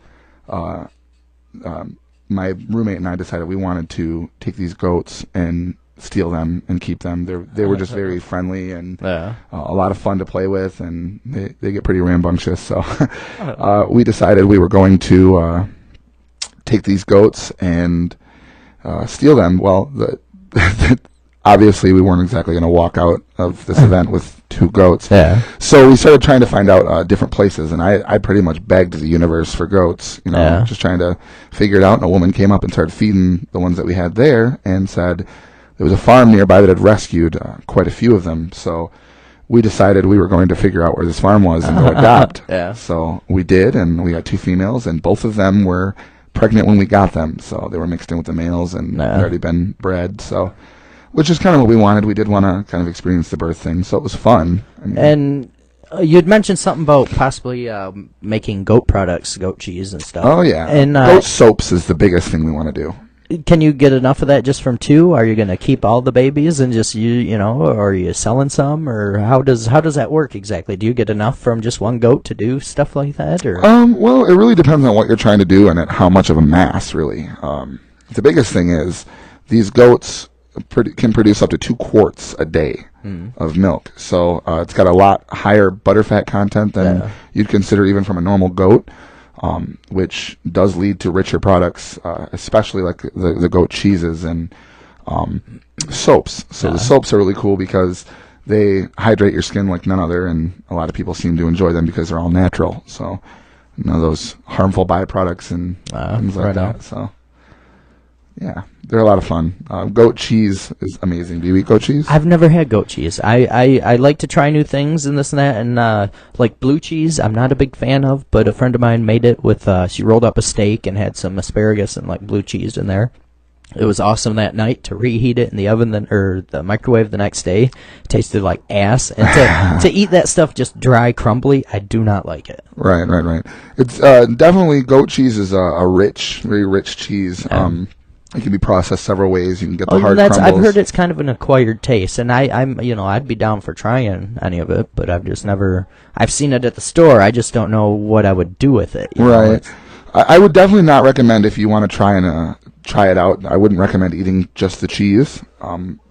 my roommate and I decided we wanted to take these goats and steal them and keep them. They were just very friendly and a lot of fun to play with, and they get pretty rambunctious. So we decided we were going to take these goats and steal them. Well, obviously we weren't exactly going to walk out of this event with 2 goats. Yeah. So we started trying to find out different places, and I pretty much begged the universe for goats, just trying to figure it out. And a woman came up and started feeding the ones that we had there and said there was a farm nearby that had rescued quite a few of them. So we decided we were going to figure out where this farm was and go adopt. Yeah. So we did, and we got 2 females, and both of them were pregnant when we got them. So they were mixed in with the males and had already been bred. So, which is kind of what we wanted. We did want to kind of experience the birth thing, so it was fun. And you'd mentioned something about possibly making goat products, goat cheese and stuff. Oh, yeah. And goat soaps is the biggest thing we want to do. Can you get enough of that just from 2? Are you going to keep all the babies and just or are you selling some, or how does that work exactly? Do you get enough from just 1 goat to do stuff like that, or? Well, it really depends on what you're trying to do and at how much of a mass, really. The biggest thing is these goats can produce up to 2 quarts a day of milk. So it's got a lot higher butterfat content than you'd consider even from a normal goat. Which does lead to richer products, especially like the goat cheeses and soaps. So the soaps are really cool because they hydrate your skin like none other, and a lot of people seem to enjoy them because they're all natural. So none of those harmful byproducts and things like that. So yeah, they're a lot of fun. Goat cheese is amazing. Do you eat goat cheese? I've never had goat cheese. I like to try new things and this and that, and like blue cheese I'm not a big fan of, but a friend of mine made it with, she rolled up a steak and had some asparagus and like blue cheese in there. It was awesome that night to reheat it in the oven or the microwave the next day. It tasted like ass. And to eat that stuff just dry, crumbly, I do not like it. Right. It's definitely, goat cheese is a rich, very rich cheese. It can be processed several ways. You can get the hard crumbles. I've heard it's kind of an acquired taste, and I'd be down for trying any of it, but I've just never. I've seen it at the store. I just don't know what I would do with it. Right. I would definitely not recommend, if you want to try it out. I wouldn't recommend eating just the cheese.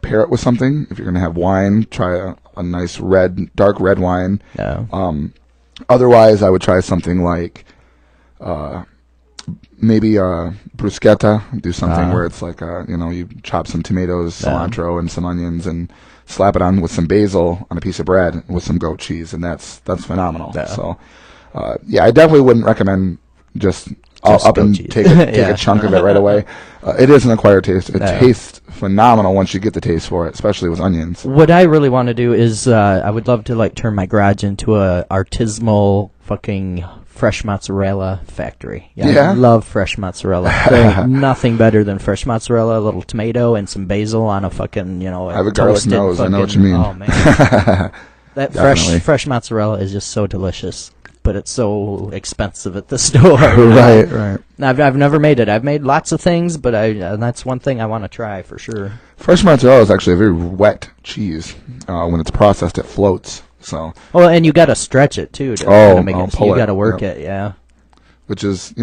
Pair it with something. If you're going to have wine, try a nice dark red wine. Yeah. Otherwise, I would try something like. Maybe bruschetta. Do something where it's like you chop some tomatoes, cilantro, and some onions, and slap it on with some basil on a piece of bread with some goat cheese, and that's phenomenal. Yeah. So, I definitely wouldn't recommend just up and take a chunk of it right away. It is an acquired taste. It tastes phenomenal once you get the taste for it, especially with onions. What I really want to do is I would love to turn my garage into a artisanal fucking fresh mozzarella factory. I love fresh mozzarella. There's nothing better than fresh mozzarella, a little tomato, and some basil on a fucking, I have a garlic nose. I know what you mean. Oh, man. That fresh mozzarella is just so delicious, but it's so expensive at the store. Right. I've never made it. I've made lots of things, but that's one thing I want to try for sure. Fresh mozzarella is actually a very wet cheese. When it's processed, it floats. So. Oh, and you got to stretch it too. To make it. You got to work it, yeah. Which is,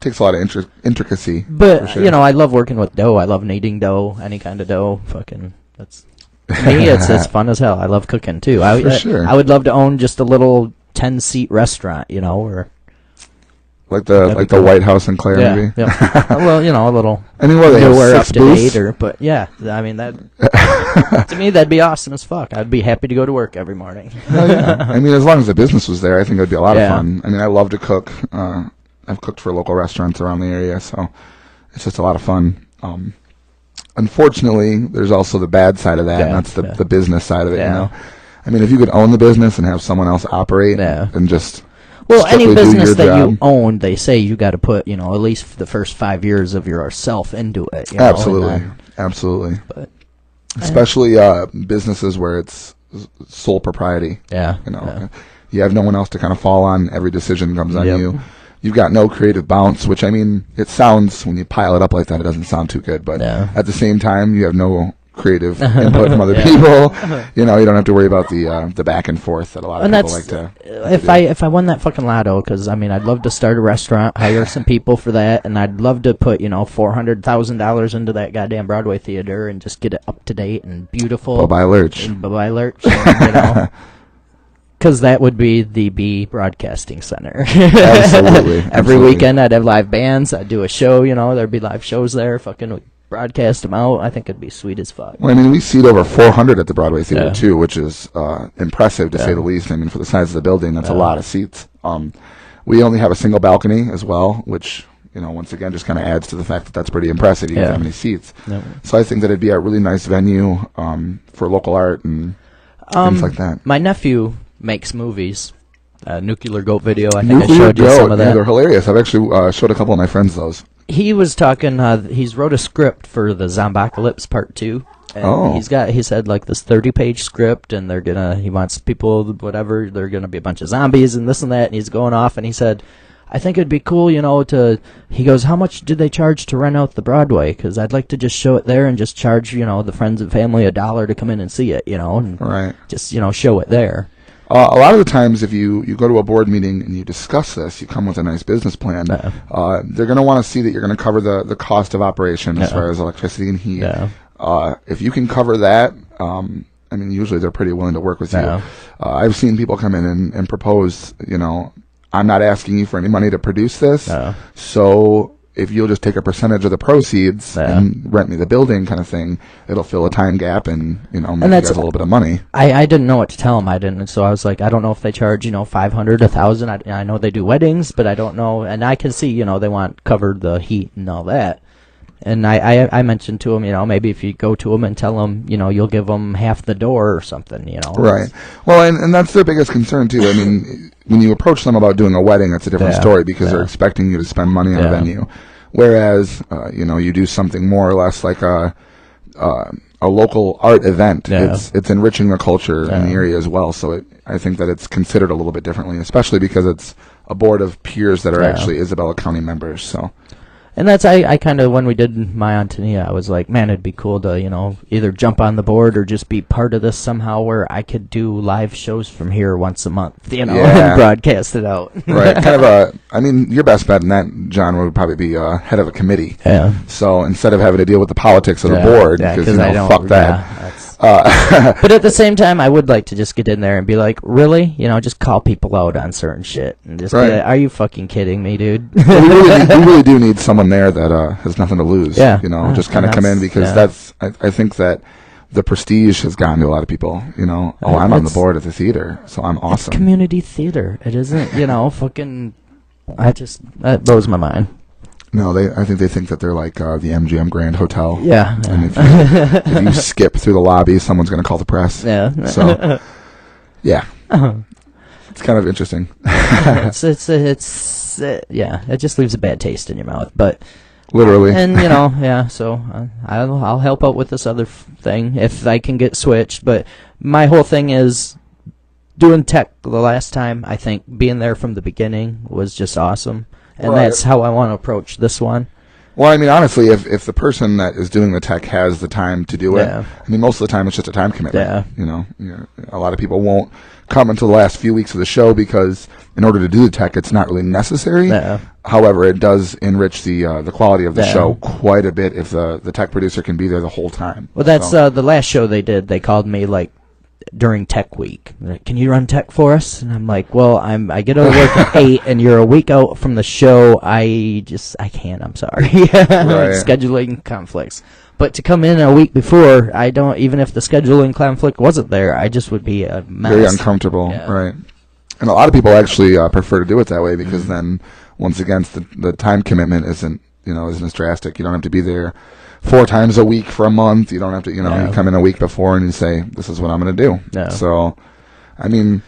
takes a lot of intricacy. But I love working with dough. I love kneading dough, any kind of dough. Fucking, that's me. It's fun as hell. I love cooking too. For sure. I would love to own just a little 10-seat restaurant, or. Like the White House in Clare, maybe. Yeah. Well, a little. Anywhere they have 6 booths. But yeah, I mean that. To me, that'd be awesome as fuck. I'd be happy to go to work every morning. I mean, as long as the business was there, I think it'd be a lot of fun. I mean, I love to cook. I've cooked for local restaurants around the area, so it's just a lot of fun. Unfortunately, there's also the bad side of that, and that's the business side of it. I mean, if you could own the business and have someone else operate and just well, any strictly do business your that job. you own, they say you got to put, at least the first 5 years of yourself into it. You know, Absolutely. Absolutely. But especially businesses where it's sole propriety. Yeah. You have no one else to kind of fall on. Every decision comes on you. You've got no creative bounce, which, I mean, it sounds, when you pile it up like that, it doesn't sound too good. But at the same time, you have no creative input from other people. You don't have to worry about the back and forth that a lot of people like to. If I won that fucking lotto, because I mean, I'd love to start a restaurant, hire some people for that, and I'd love to put $400,000 into that goddamn Broadway theater and just get it up to date and beautiful. Bye-bye Lurch. Bye-bye Lurch. Because that would be the B Broadcasting Center. Absolutely. Every weekend I'd have live bands. I'd do a show. There'd be live shows there. Fucking broadcast them out. I think it'd be sweet as fuck. Well, I mean, we seat over 400 at the Broadway Theater, too, which is impressive, to say the least. I mean, for the size of the building, that's a lot of seats. We only have a single balcony as well, which, once again, just kind of adds to the fact that that's pretty impressive. You get that many seats. So I think that it'd be a really nice venue for local art and things like that. My nephew makes movies. Nuclear Goat Video, I think I showed you some of that. Yeah, they're hilarious. I've actually showed a couple of my friends those. He was talking, he's wrote a script for the Zombocalypse Part 2. And he said like this 30-page script, and he wants people, whatever, they're gonna be a bunch of zombies and this and that, and he's going off, and he said, I think it'd be cool, he goes, how much do they charge to rent out the Broadway? Because I'd like to just show it there and just charge, the friends and family $1 to come in and see it, and just, show it there. A lot of the times, if you go to a board meeting and you discuss this, you come with a nice business plan. They're going to want to see that you're going to cover the cost of operation as far as electricity and heat. If you can cover that, I mean, usually they're pretty willing to work with you. I've seen people come in and propose, I'm not asking you for any money to produce this, so if you'll just take a percentage of the proceeds and rent me the building kind of thing, it'll fill a time gap and, make you guys a little bit of money. I didn't know what to tell them. So I was like, I don't know if they charge, $500, $1,000. I know they do weddings, but I don't know. And I can see, they want covered the heat and all that. And I mentioned to them, maybe if you go to them and tell them, you'll give them half the door or something, Right. Well, and that's their biggest concern, too. I mean, when you approach them about doing a wedding, it's a different story because they're expecting you to spend money on a venue. Whereas, you do something more or less like a local art event. It's enriching the culture in the area as well. So I think that it's considered a little bit differently, especially because it's a board of peers that are actually Isabella County members. So. And that's, I kind of, when we did my Antonia, I was like, man, it'd be cool to, either jump on the board or just be part of this somehow where I could do live shows from here once a month, and broadcast it out. Right. Kind of I mean, your best bet in that genre would probably be head of a committee. Yeah. So instead of having to deal with the politics of the board, because, fuck that. But at the same time, I would like to just get in there and be like, really? Just call people out on certain shit. And just be like, are you fucking kidding me, dude? Well, we really do need someone there that has nothing to lose. Yeah. Just kind of come in because I think that the prestige has gotten to a lot of people. I'm on the board at the theater, so I'm awesome. It's community theater. It isn't, fucking, that blows my mind. No, I think they think that they're like the MGM Grand Hotel. Yeah. And if you skip through the lobby, someone's going to call the press. Yeah. So, yeah. It's kind of interesting. It just leaves a bad taste in your mouth, but literally. And so I'll help out with this other thing if I can get switched. But my whole thing is doing tech the last time. I think being there from the beginning was just awesome. And that's how I want to approach this one. Well, I mean, honestly, if the person that is doing the tech has the time to do it, I mean, most of the time it's just a time commitment. Yeah. A lot of people won't come until the last few weeks of the show because in order to do the tech, it's not really necessary. Yeah. However, it does enrich the quality of the show quite a bit if the tech producer can be there the whole time. Well, that's the last show they did. They called me like during tech week. Like, can you run tech for us? And I'm like, well, I get out of work at 8 and you're a week out from the show. I can't, I'm sorry. Scheduling conflicts. But to come in a week before, even if the scheduling conflict wasn't there, I just would be a mess. Very uncomfortable, right. And a lot of people actually prefer to do it that way because then, once again, the time commitment isn't as drastic. You don't have to be there 4 times a week for a month. You don't have to, you come in a week before and you say, this is what I'm going to do. Yeah. So I mean,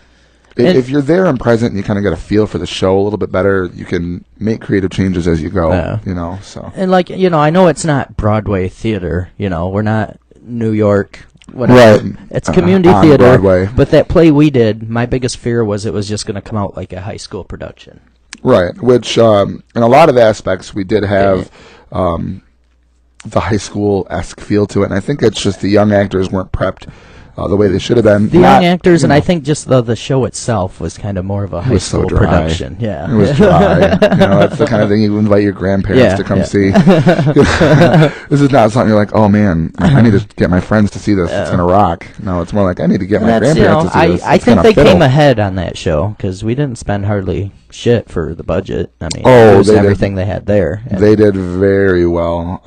if you're there and present and you kind of get a feel for the show a little bit better, you can make creative changes as you go, you know, so. And, like, you know, I know it's not Broadway theater, you know, we're not New York, whatever. Right. It's community theater, Broadway. But that play we did, my biggest fear was it was just going to come out like a high school production. Right, which in a lot of aspects we did have the high school-esque feel to it, and I think it's just the young actors weren't prepped the way they should have been. The young actors, and I think just the show itself was kind of more of a high school production. Yeah, it was dry. You know, that's the kind of thing you invite your grandparents to come see. This is not something you're like, oh man, I need to get my friends to see this. It's gonna rock. No, it's more like I need to get my grandparents to see this. I think they came ahead on that show because we didn't spend hardly shit for the budget. I mean, it was everything they had there. They did very well.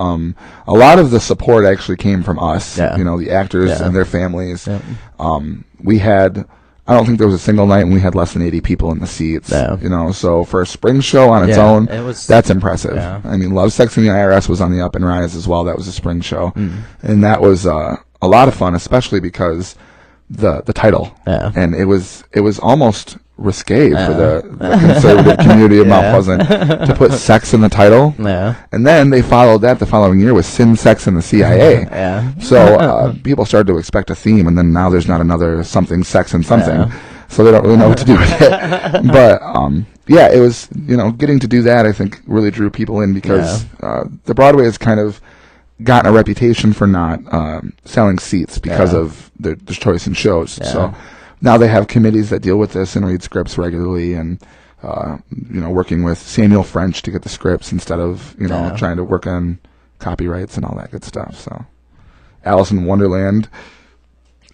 A lot of the support actually came from us. You know, the actors and their families. We had, I don't think there was a single night when we had less than 80 people in the seats. You know, so for a spring show on its own, that's impressive. I mean, Love, Sex, and the IRS was on the up and rise as well. That was a spring show, and that was a lot of fun, especially because the title, and it was almost risque for the conservative community of Mount Pleasant to put sex in the title. And then they followed that the following year with Sin, Sex, and the CIA. So people started to expect a theme, and then now there's not another something, sex, and something. So they don't really know what to do with it. But yeah, it was, you know, getting to do that I think really drew people in because the Broadway has kind of gotten a reputation for not selling seats because of the choice in shows. So now they have committees that deal with this and read scripts regularly, and you know, working with Samuel French to get the scripts instead of trying to work on copyrights and all that good stuff. So, Alice in Wonderland,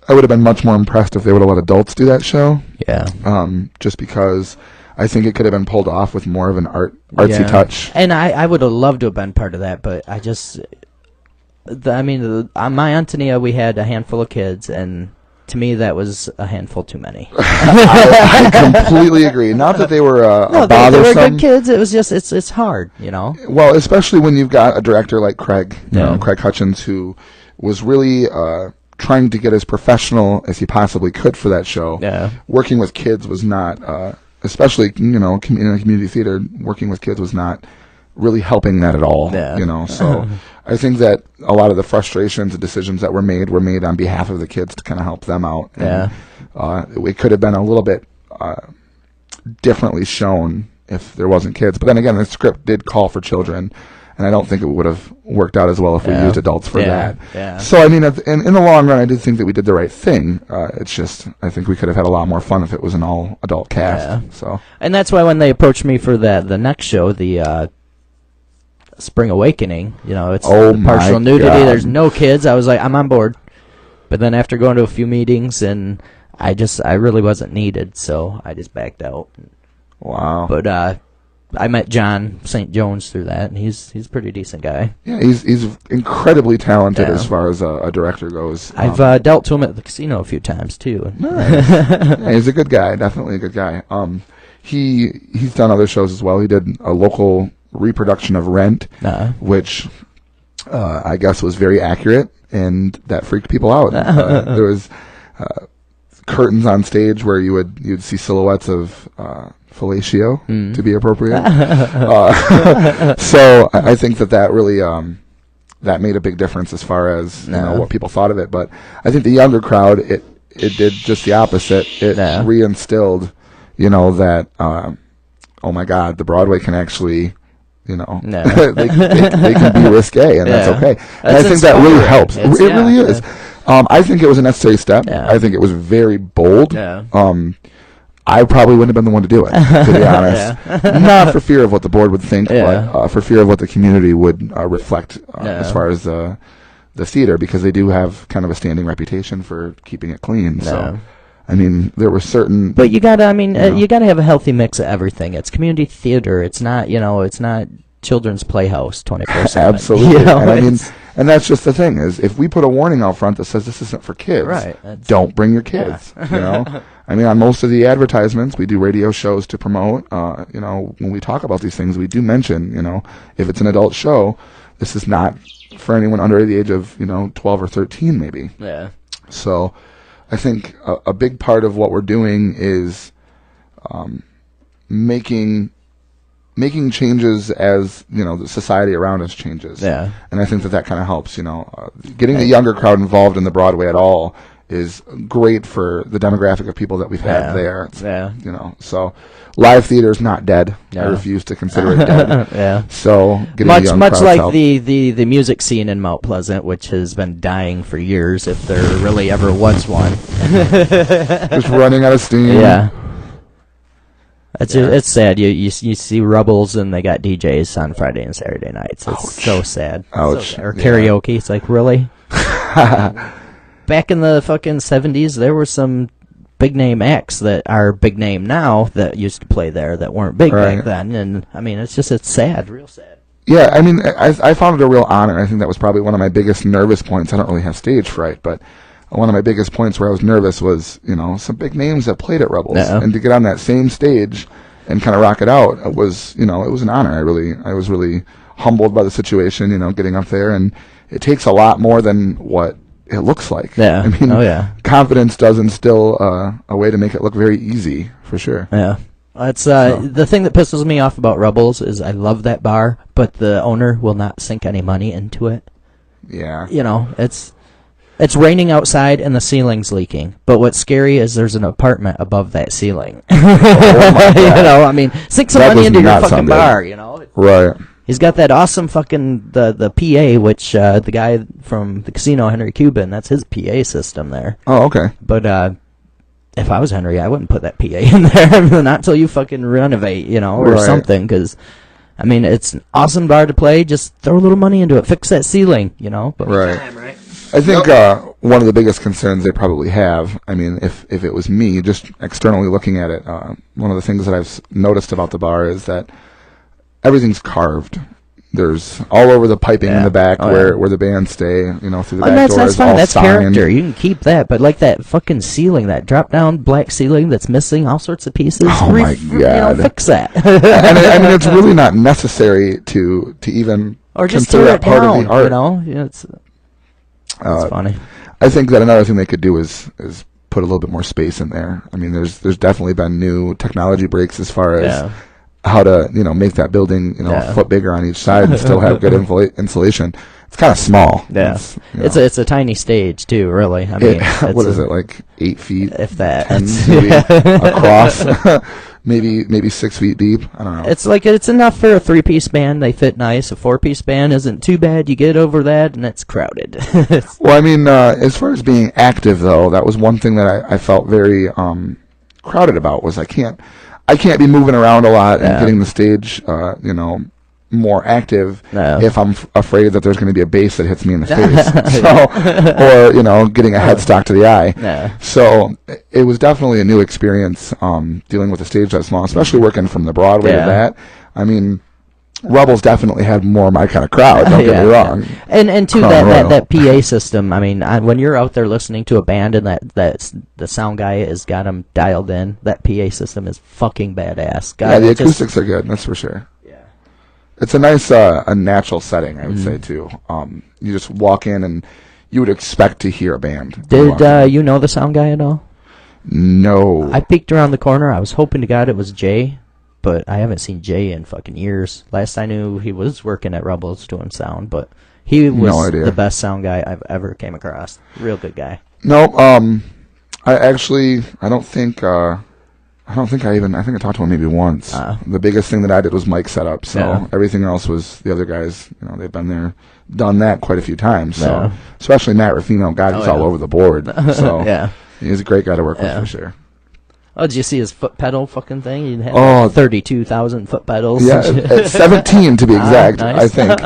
I would have been much more impressed if they would have let adults do that show. Just because I think it could have been pulled off with more of an artsy touch. And I would have loved to have been part of that, but I just, on my Antonia, we had a handful of kids, and to me, that was a handful too many. I completely agree. Not that they were bothersome. They were good kids. It was just, it's hard, you know? Well, especially when you've got a director like Craig, Craig Hutchins, who was really trying to get as professional as he possibly could for that show. Working with kids was not, especially, you know, in a community theater, working with kids was not really helping that at all, you know? So I think that a lot of the frustrations and decisions that were made on behalf of the kids to kind of help them out. And, it could have been a little bit differently shown if there wasn't kids. But then again, the script did call for children, and I don't think it would have worked out as well if we used adults for that. So, I mean, in the long run, I do think that we did the right thing. It's just, I think we could have had a lot more fun if it was an all-adult cast. So, and that's why when they approached me for the next show, the Spring Awakening, you know, it's partial nudity. God. There's no kids. I was like, I'm on board. But then after going to a few meetings, and I really wasn't needed, so I just backed out. Wow. But I met John St. Jones through that, and he's a pretty decent guy. Yeah, he's incredibly talented as far as a director goes. I've dealt to him at the casino a few times too. Nice. Yeah, he's a good guy. Definitely a good guy. He's done other shows as well. He did a local reproduction of Rent, which I guess was very accurate, and that freaked people out. There was curtains on stage where you'd see silhouettes of fellatio, to be appropriate. So I think that really that made a big difference as far as you know what people thought of it. But I think the younger crowd, it did just the opposite. It reinstilled, you know, that oh my God, the Broadway can actually. You know, they can be risque, and that's okay. And I think that really helps. It really is. I think it was a necessary step. I think it was very bold. I probably wouldn't have been the one to do it, to be honest. Not for fear of what the board would think, but for fear of what the community would reflect as far as the theater, because they do have kind of a standing reputation for keeping it clean. So. I mean, there were certain... But you gotta, you gotta have a healthy mix of everything. It's community theater. It's not, it's not children's playhouse 24/7. Absolutely. You know, and and that's just the thing, is if we put a warning out front that says this isn't for kids, don't bring your kids, you know? I mean, on most of the advertisements, we do radio shows to promote, you know, when we talk about these things, we do mention, you know, if it's an adult show, this is not for anyone under the age of, 12 or 13 maybe. Yeah. So... I think a big part of what we're doing is making changes as, you know, the society around us changes. Yeah. And I think that kind of helps, you know. Getting the younger crowd involved in the Broadway at all is great for the demographic of people that we've had there. Yeah. You know, so live theater is not dead. Yeah. I refuse to consider it dead. Yeah. So getting the young much crowds like help. the music scene in Mount Pleasant, which has been dying for years, if there really ever was one. Just running out of steam. Yeah. It's sad. You see Rebels and they got DJs on Friday and Saturday nights. It's so sad. Ouch. So sad. Or karaoke. It's like, really? Back in the fucking 70s, there were some big name acts that are big name now that used to play there that weren't big back then. And I mean, it's sad, real sad. Yeah, I mean, I found it a real honor. I think that was probably one of my biggest nervous points. I don't really have stage fright, but one of my biggest points where I was nervous was, you know, some big names that played at Rebels, and to get on that same stage and kind of rock it out was, you know, it was an honor. I was really humbled by the situation, you know, getting up there, and it takes a lot more than what it looks like. Yeah. I mean, confidence does instill a way to make it look very easy, for sure. Yeah. It's the thing that pisses me off about Rebels is I love that bar, but the owner will not sink any money into it. Yeah. You know, it's raining outside and the ceiling's leaking. But what's scary is there's an apartment above that ceiling. Oh my God. You know, I mean, sink some money into your fucking bar, you know? Right. He's got that awesome fucking, the PA, which the guy from the casino, Henry Cuban, that's his PA system there. Oh, okay. But if I was Henry, I wouldn't put that PA in there. Not until you fucking renovate, you know, or something. Because, I mean, it's an awesome bar to play. Just throw a little money into it. Fix that ceiling, you know? But Right. I think one of the biggest concerns they probably have, I mean, if it was me, just externally looking at it, one of the things that I've noticed about the bar is that everything's carved. There's all over the piping in the back where the band stay, you know, through the back doors. That's fine. All That's signed. character. You can keep that. But like that fucking ceiling, that drop down black ceiling that's missing all sorts of pieces. Oh my God! You know, fix that. And I mean, it's really not necessary to even or just consider tear that it part down. of the art. You know, it's funny. I think that another thing they could do is put a little bit more space in there. I mean, there's definitely been new technology breaks as far as how to, you know, make that building, you know, a foot bigger on each side and still have good insulation. It's kind of small. Yeah, it's a tiny stage too. Really, I mean, what is it, like 8 feet, if that, 10 maybe across, maybe 6 feet deep. I don't know. It's like it's enough for a 3-piece band. They fit nice. A 4-piece band isn't too bad. You get over that, and it's crowded. Well, I mean, as far as being active, though, that was one thing that I felt very crowded about. Was I can't be moving around a lot and getting the stage, you know, more active if I'm afraid that there's going to be a bass that hits me in the face. Or, you know, getting a headstock to the eye. So it was definitely a new experience dealing with a stage that small, especially working from the Broadway to that. I mean, Rebels definitely had more my kind of crowd, don't get me wrong. And to that PA system, I mean, when you're out there listening to a band and that the sound guy has got them dialed in, that PA system is fucking badass. God, yeah, the acoustics are good, that's for sure. Yeah. It's a nice, a natural setting, I would say, too. You just walk in and you would expect to hear a band. Did you know the sound guy at all? No. I peeked around the corner. I was hoping to God it was Jay. But I haven't seen Jay in fucking years. Last I knew, he was working at Rebels doing sound, but he was the best sound guy I've ever came across. Real good guy. No, I don't think I talked to him maybe once. The biggest thing that I did was mic setup, so everything else was the other guys, you know, they've been there, done that quite a few times. So especially Matt Ruffino, God, he's all over the board. So he's a great guy to work with for sure. Oh, did you see his foot pedal fucking thing? He had 32,000 foot pedals. Yeah, it's 17 to be exact, nice. I think,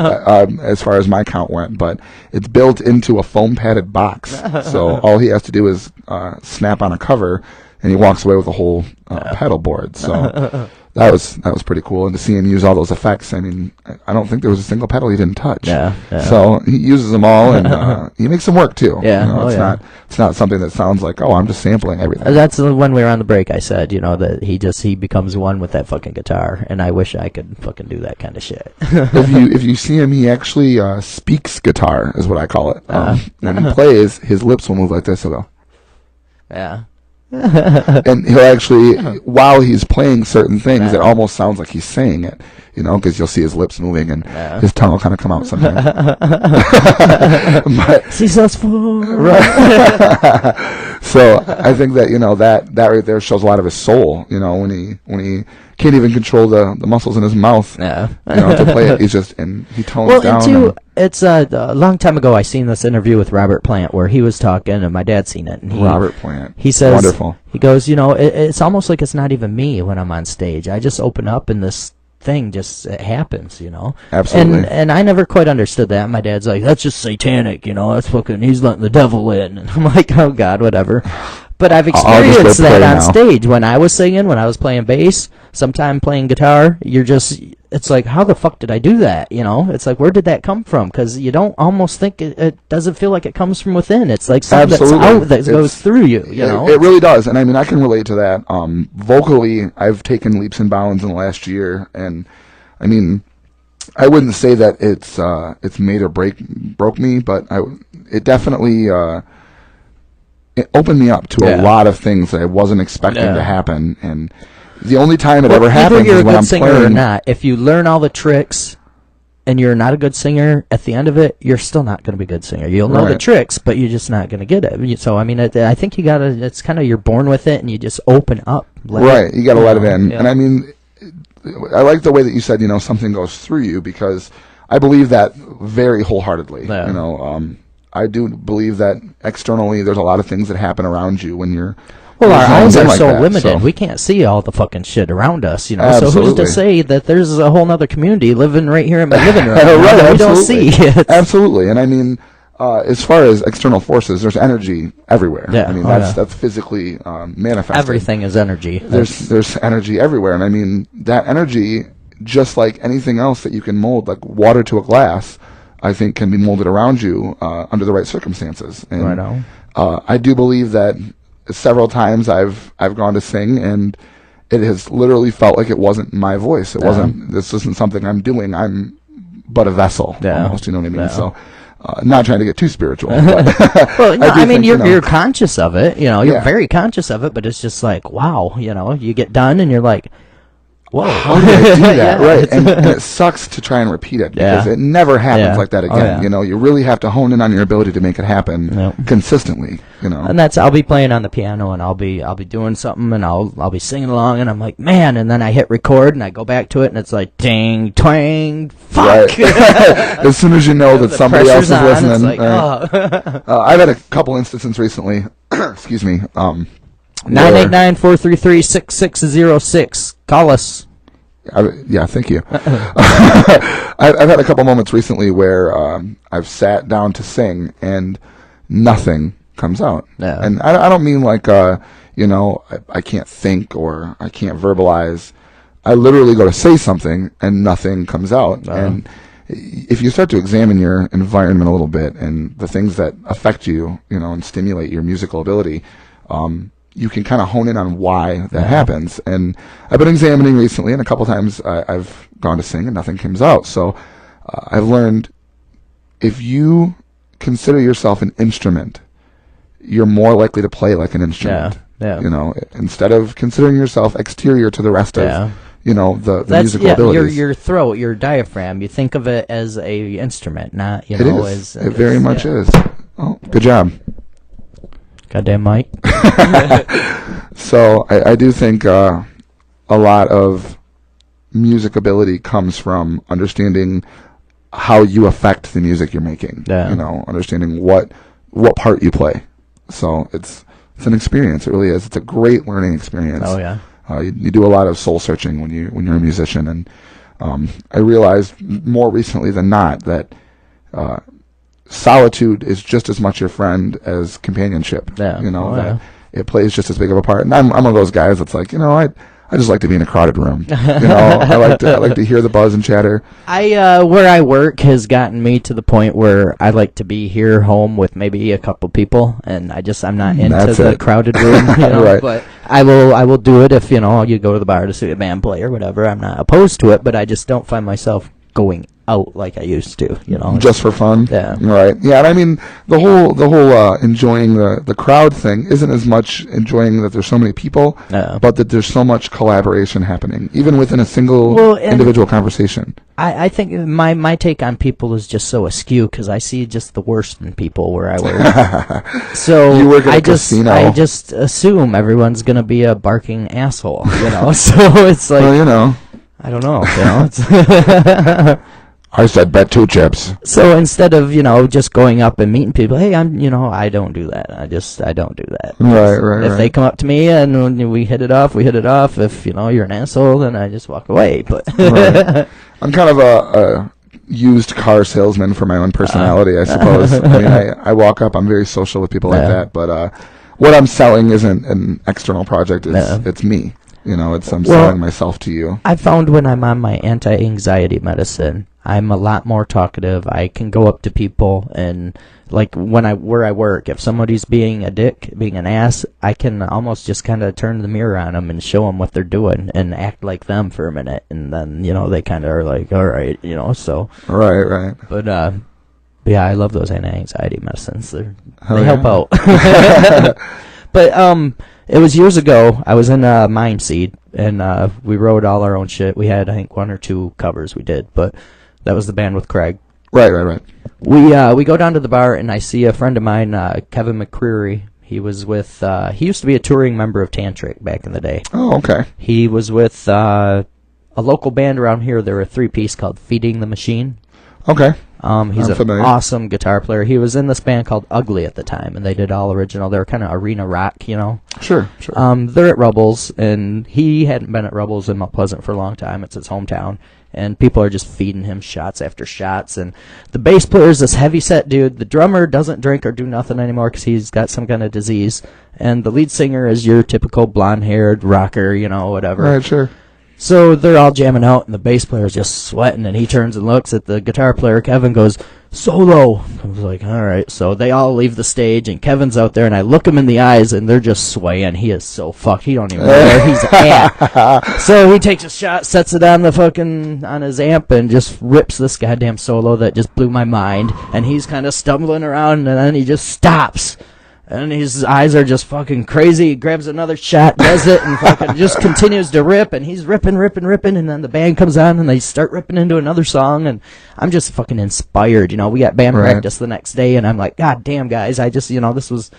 as far as my count went. But it's built into a foam padded box. So all he has to do is snap on a cover, and he walks away with a whole pedal board. So that was pretty cool. And to see him use all those effects, I mean, I don't think there was a single pedal he didn't touch. So he uses them all, and he makes them work too. Yeah, you know, it's not something that sounds like, oh, I'm just sampling everything. That's when we were on the break. I said, you know, that he becomes one with that fucking guitar, and I wish I could fucking do that kind of shit. if you see him, he actually speaks guitar, is what I call it. When he plays, his lips will move like this. He'll go. Yeah. And he'll actually, while he's playing certain things, it almost sounds like he's saying it, because you'll see his lips moving and his tongue will kind of come out sometimes. But, Successful. Right. So I think that that right there shows a lot of his soul. When he can't even control the muscles in his mouth. Yeah. To play it, he tones down. And too, it's a long time ago. I seen this interview with Robert Plant where he was talking, and my dad seen it. And Robert Plant. He says, wonderful. He goes, it's almost like it's not even me when I'm on stage. I just open up and this thing it happens, Absolutely. And I never quite understood that. My dad's like, that's just satanic, that's fucking, he's letting the devil in. And I'm like, oh God, whatever. But I've experienced that on stage when I was singing, when I was playing bass, sometime playing guitar. It's like, how the fuck did I do that? It's like, where did that come from? Because you don't almost think it doesn't feel like it comes from within. It's like something that's out that goes through you. It really does, and I can relate to that. Vocally, I've taken leaps and bounds in the last year, and I wouldn't say that it's made or broke me, but it definitely. It opened me up to a lot of things that I wasn't expecting to happen, and the only time it ever happens is when I'm playing. Either you're a good singer or not. If you learn all the tricks and you're not a good singer, at the end of it, you're still not going to be a good singer. You'll know the tricks, but you're just not going to get it. So, I think you got to, it's kind of, you're born with it, and you just open up. You got to let it in. Yeah. And I like the way that you said, something goes through you, because I believe that very wholeheartedly. Yeah. I do believe that externally there's a lot of things that happen around you when you're... Well, our eyes are so limited. So. We can't see all the fucking shit around us, Absolutely. So who's to say that there's a whole other community living right here in my living room that we don't see? Absolutely. And as far as external forces, there's energy everywhere. Yeah. That's physically manifested. Everything is energy. There's energy everywhere. And that energy, just like anything else that you can mold, like water to a glass, I think can be molded around you under the right circumstances. And right on. I do believe that several times I've gone to sing, and it has literally felt like it wasn't my voice. This isn't something I'm doing. I'm but a vessel, almost. You know what I mean? Yeah. So, not trying to get too spiritual. But well, no, you're conscious of it. You're very conscious of it. But it's just like, wow. You get done, and you're like, whoa. How did I do that? Right. And it sucks to try and repeat it, because it never happens like that again. You really have to hone in on your ability to make it happen consistently. And I'll be playing on the piano, and I'll be doing something, and I'll be singing along, and I'm like, man, and then I hit record, and I go back to it, and it's like, ding, twang, fuck. Right. As soon as you know that somebody else is listening. Like, I've had a couple instances recently. Excuse me. 989-433-6606. Call us. Thank you. I've had a couple moments recently where I've sat down to sing and nothing comes out. Yeah. And I don't mean like, I can't think or I can't verbalize. I literally go to say something and nothing comes out. And if you start to examine your environment a little bit and the things that affect you, and stimulate your musical ability, you can kind of hone in on why that happens. And I've been examining recently, and a couple times I've gone to sing and nothing comes out. So I've learned, if you consider yourself an instrument, you're more likely to play like an instrument. Yeah. Instead of considering yourself exterior to the rest of the musical abilities. Your throat, your diaphragm, you think of it as a instrument, not, it very much is. Oh, good job. Goddamn Mike. So I do think a lot of music ability comes from understanding how you affect the music you're making. Yeah. Understanding what part you play. So it's an experience. It really is. It's a great learning experience. Oh yeah. You do a lot of soul searching when you're a musician, and I realized more recently than not that solitude is just as much your friend as companionship. Yeah. It plays just as big of a part. And I'm one of those guys that's like, I just like to be in a crowded room. I like to hear the buzz and chatter. Where I work has gotten me to the point where I like to be here home with maybe a couple people, and I'm not into the crowded room. Right. But I will do it if you go to the bar to see a band play or whatever. I'm not opposed to it, but I just don't find myself going out like I used to, you know. Just for fun. Yeah. Right. Yeah, and I mean the whole enjoying the crowd thing isn't as much enjoying that there's so many people, but that there's so much collaboration happening, even within a single individual conversation. I think my take on people is just so askew because I see just the worst in people where I work. So you work at a casino. I just assume everyone's gonna be a barking asshole, you know. So it's like, well, you know, I don't know, you know. It's I said bet 2 chips. So instead of, you know, just going up and meeting people, hey, I don't do that. I don't do that. Right. If they come up to me and we hit it off, we hit it off. If, you know, you're an asshole, then I just walk away. But right. I'm kind of a used car salesman for my own personality, I suppose. I mean, I walk up, I'm very social with people like that, but what I'm selling isn't an external project. It's me. You know, I'm selling myself to you. I found when I'm on my anti-anxiety medicine, I'm a lot more talkative. I can go up to people and, like, where I work, if somebody's being a dick, being an ass, I can almost just kind of turn the mirror on them and show them what they're doing and act like them for a minute. And then, you know, they kind of are like, all right, you know, so. Right. But, yeah, I love those anti-anxiety medicines. They help out. But, it was years ago. I was in Mind Seed, and we wrote all our own shit. We had, I think, 1 or 2 covers we did, but that was the band with Craig. Right. We go down to the bar, and I see a friend of mine, Kevin McCreary. He was with, he used to be a touring member of Tantric back in the day. Oh, okay. He was with a local band around here. They were a 3-piece called Feeding the Machine. Okay. He's an awesome guitar player. He was in this band called Ugly at the time, and they did all original. They were kind of arena rock, you know. Sure. They're at Rubbles, and he hadn't been at Rubbles in Mount Pleasant for a long time. It's his hometown, and people are just feeding him shots after shots. And the bass player is this heavy-set dude. The drummer doesn't drink or do nothing anymore because he's got some kind of disease. And the lead singer is your typical blonde-haired rocker, you know, whatever. Right, sure. So they're all jamming out, and the bass player's just sweating, and he turns and looks at the guitar player. Kevin goes, solo. I was like, all right. So they all leave the stage, and Kevin's out there, and I look him in the eyes, and they're just swaying. He is so fucked. He don't even know where he's at. So he takes a shot, sets it on on his amp, and just rips this goddamn solo that just blew my mind. And he's kind of stumbling around, and then he just stops. And his eyes are just fucking crazy. He grabs another shot, does it, and fucking just continues to rip. And he's ripping. And then the band comes on, and they start ripping into another song. And I'm just fucking inspired. You know, we got band practice the next day, and I'm like, God damn, guys. I just, you know, this was.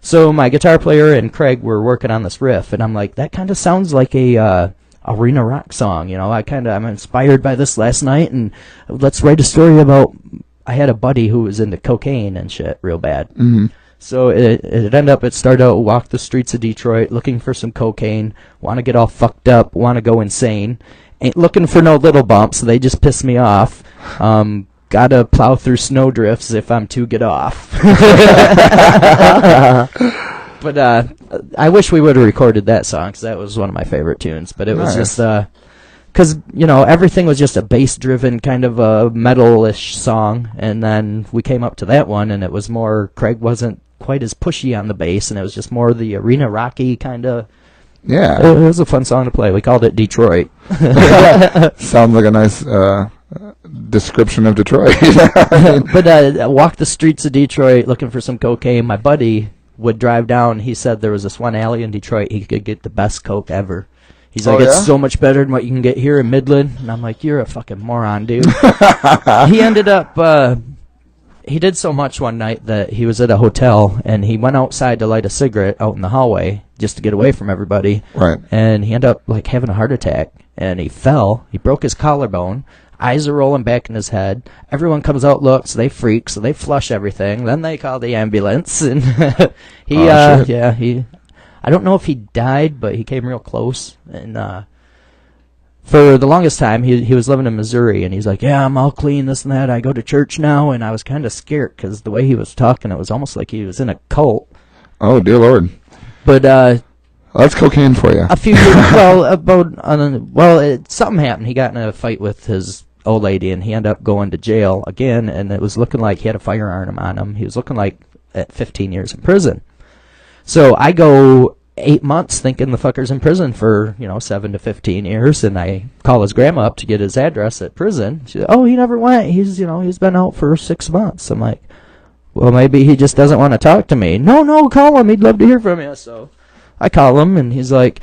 So my guitar player and Craig were working on this riff, and I'm like, that kind of sounds like a arena rock song. You know, I'm inspired by this last night, and let's write a story about. I had a buddy who was into cocaine and shit real bad. Mm-hmm. So it started out, walk the streets of Detroit, looking for some cocaine, want to get all fucked up, want to go insane, ain't looking for no little bumps, they just piss me off, gotta plow through snowdrifts if I'm to get off. But I wish we would have recorded that song, because that was one of my favorite tunes, but it was just, because, you know, everything was just a bass-driven kind of a metal-ish song, and then we came up to that one, and it was more, Craig wasn't quite as pushy on the bass, and it was just more the arena rocky kind of. Yeah, it was a fun song to play. We called it Detroit. Sounds like a nice description of Detroit. But walk the streets of Detroit looking for some cocaine. My buddy would drive down. He said there was this one alley in Detroit he could get the best coke ever. He's like, it's so much better than what you can get here in Midland. And I'm like, you're a fucking moron, dude. He ended up, he did so much one night that he was at a hotel, and he went outside to light a cigarette out in the hallway just to get away from everybody. Right. And he ended up, like, having a heart attack, and he fell. He broke his collarbone. Eyes are rolling back in his head. Everyone comes out, looks, they freak, so they flush everything. Then they call the ambulance, and I don't know if he died, but he came real close. And for the longest time, he was living in Missouri, and he's like, yeah, I'm all clean, this and that. I go to church now, and I was kind of scared because the way he was talking, it was almost like he was in a cult. Oh, dear Lord. But that's cocaine for you. A few years, something happened. He got in a fight with his old lady, and he ended up going to jail again, and it was looking like he had a firearm on him. He was looking like at 15 years in prison. So I go 8 months thinking the fucker's in prison for, 7 to 15 years, and I call his grandma up to get his address at prison. She's like, oh, he never went. He's been out for 6 months. I'm like, well, maybe he just doesn't want to talk to me. No, call him. He'd love to hear from you. So I call him, and he's like,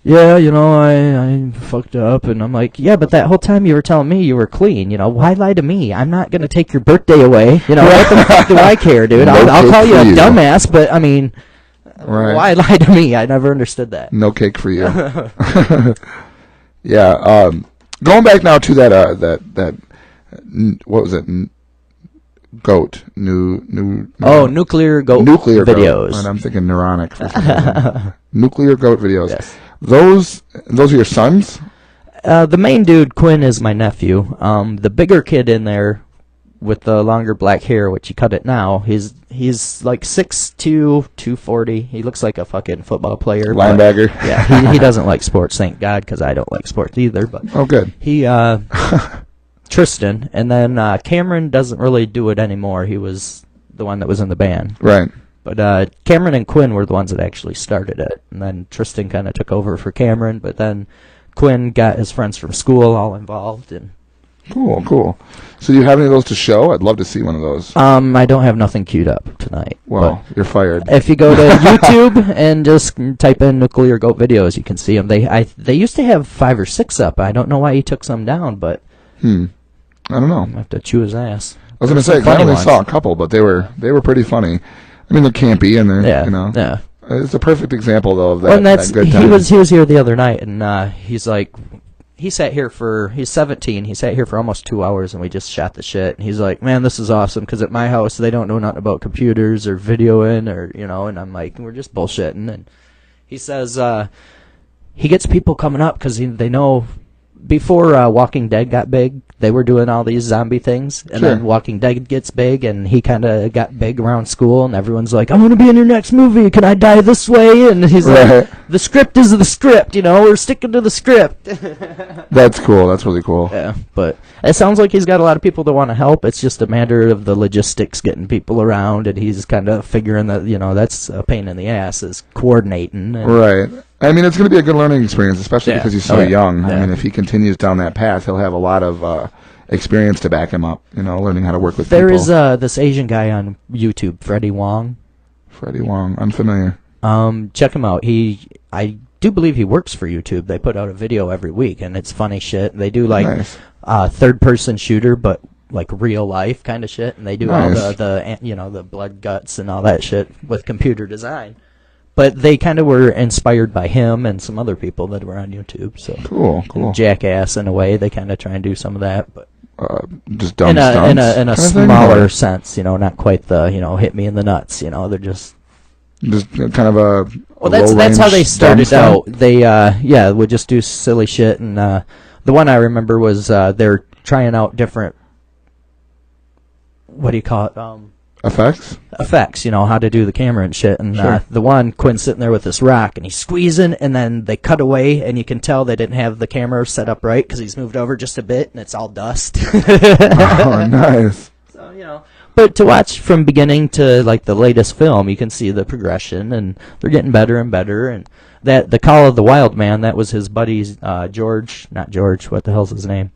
yeah, I fucked up. And I'm like, yeah, but that whole time you were telling me you were clean. Why lie to me? I'm not going to take your birthday away. What the fuck do I care, dude? I'll call you a dumbass, but, I mean, why lie to me? I never understood that. No cake for you. Yeah. Going back now to that what was it? Goat. Nuclear goat videos. Goat. And I'm thinking neuronic for some reason. Nuclear goat videos. Yes. Those are your sons? The main dude, Quinn, is my nephew. The bigger kid in there with the longer black hair, which he cut it now, he's like 6'2", 240. He looks like a fucking football player. Linebacker. Yeah, he doesn't like sports, thank God, because I don't like sports either. But oh, good. He, Tristan, and then Cameron doesn't really do it anymore. He was the one that was in the band. Right. But Cameron and Quinn were the ones that actually started it. And then Tristan kind of took over for Cameron, but then Quinn got his friends from school all involved. And Cool. So do you have any of those to show? I'd love to see one of those. I don't have nothing queued up tonight. Well, you're fired. If you go to YouTube and just type in Nuclear Goat videos, you can see them. They used to have 5 or 6 up. I don't know why he took some down, but I don't know. I have to chew his ass. I was going to say, 'cause I only saw a couple, but they were pretty funny. I mean, they're campy and they're, Yeah. It's a perfect example, though, of that, Well, and that good time. he was here the other night, and he's like, he's 17, he sat here for almost 2 hours, and we just shot the shit, and he's like, man, this is awesome, because at my house, they don't know nothing about computers or videoing, or, and I'm like, we're just bullshitting, and he says, he gets people coming up, because they know, before Walking Dead got big, they were doing all these zombie things, and then Walking Dead gets big, and he kind of got big around school, and everyone's like, I'm going to be in your next movie, can I die this way? And he's like, the script is the script, we're sticking to the script. That's cool, that's really cool. Yeah, but it sounds like he's got a lot of people that want to help. It's just a matter of the logistics, getting people around, and he's kind of figuring that, that's a pain in the ass, is coordinating. Right. I mean, it's going to be a good learning experience, especially because he's so young. Yeah. I mean, if he continues down that path, he'll have a lot of experience to back him up, learning how to work with people. There is this Asian guy on YouTube, Freddie Wong. Freddie Wong, unfamiliar. Check him out. I do believe he works for YouTube. They put out a video every week, and it's funny shit. They do like third-person shooter, but like real life kind of shit, and they do all the blood guts and all that shit with computer design. But they kind of were inspired by him and some other people that were on YouTube. So Cool. Jackass in a way, they kind of try and do some of that, but just dumb stunts in a smaller sense, not quite the hit me in the nuts. They're just kind of a well. That's how they started out. They would just do silly shit, and the one I remember was they're trying out different. What do you call it? Effects, how to do the camera and shit. And the one, Quinn's sitting there with this rock, and he's squeezing, and then they cut away, and you can tell they didn't have the camera set up right, because he's moved over just a bit, and it's all dust. Oh, nice. So, but to watch from beginning to, like, the latest film, you can see the progression, and they're getting better and better, and the Call of the Wild Man, that was his buddy's, not George, what the hell's his name?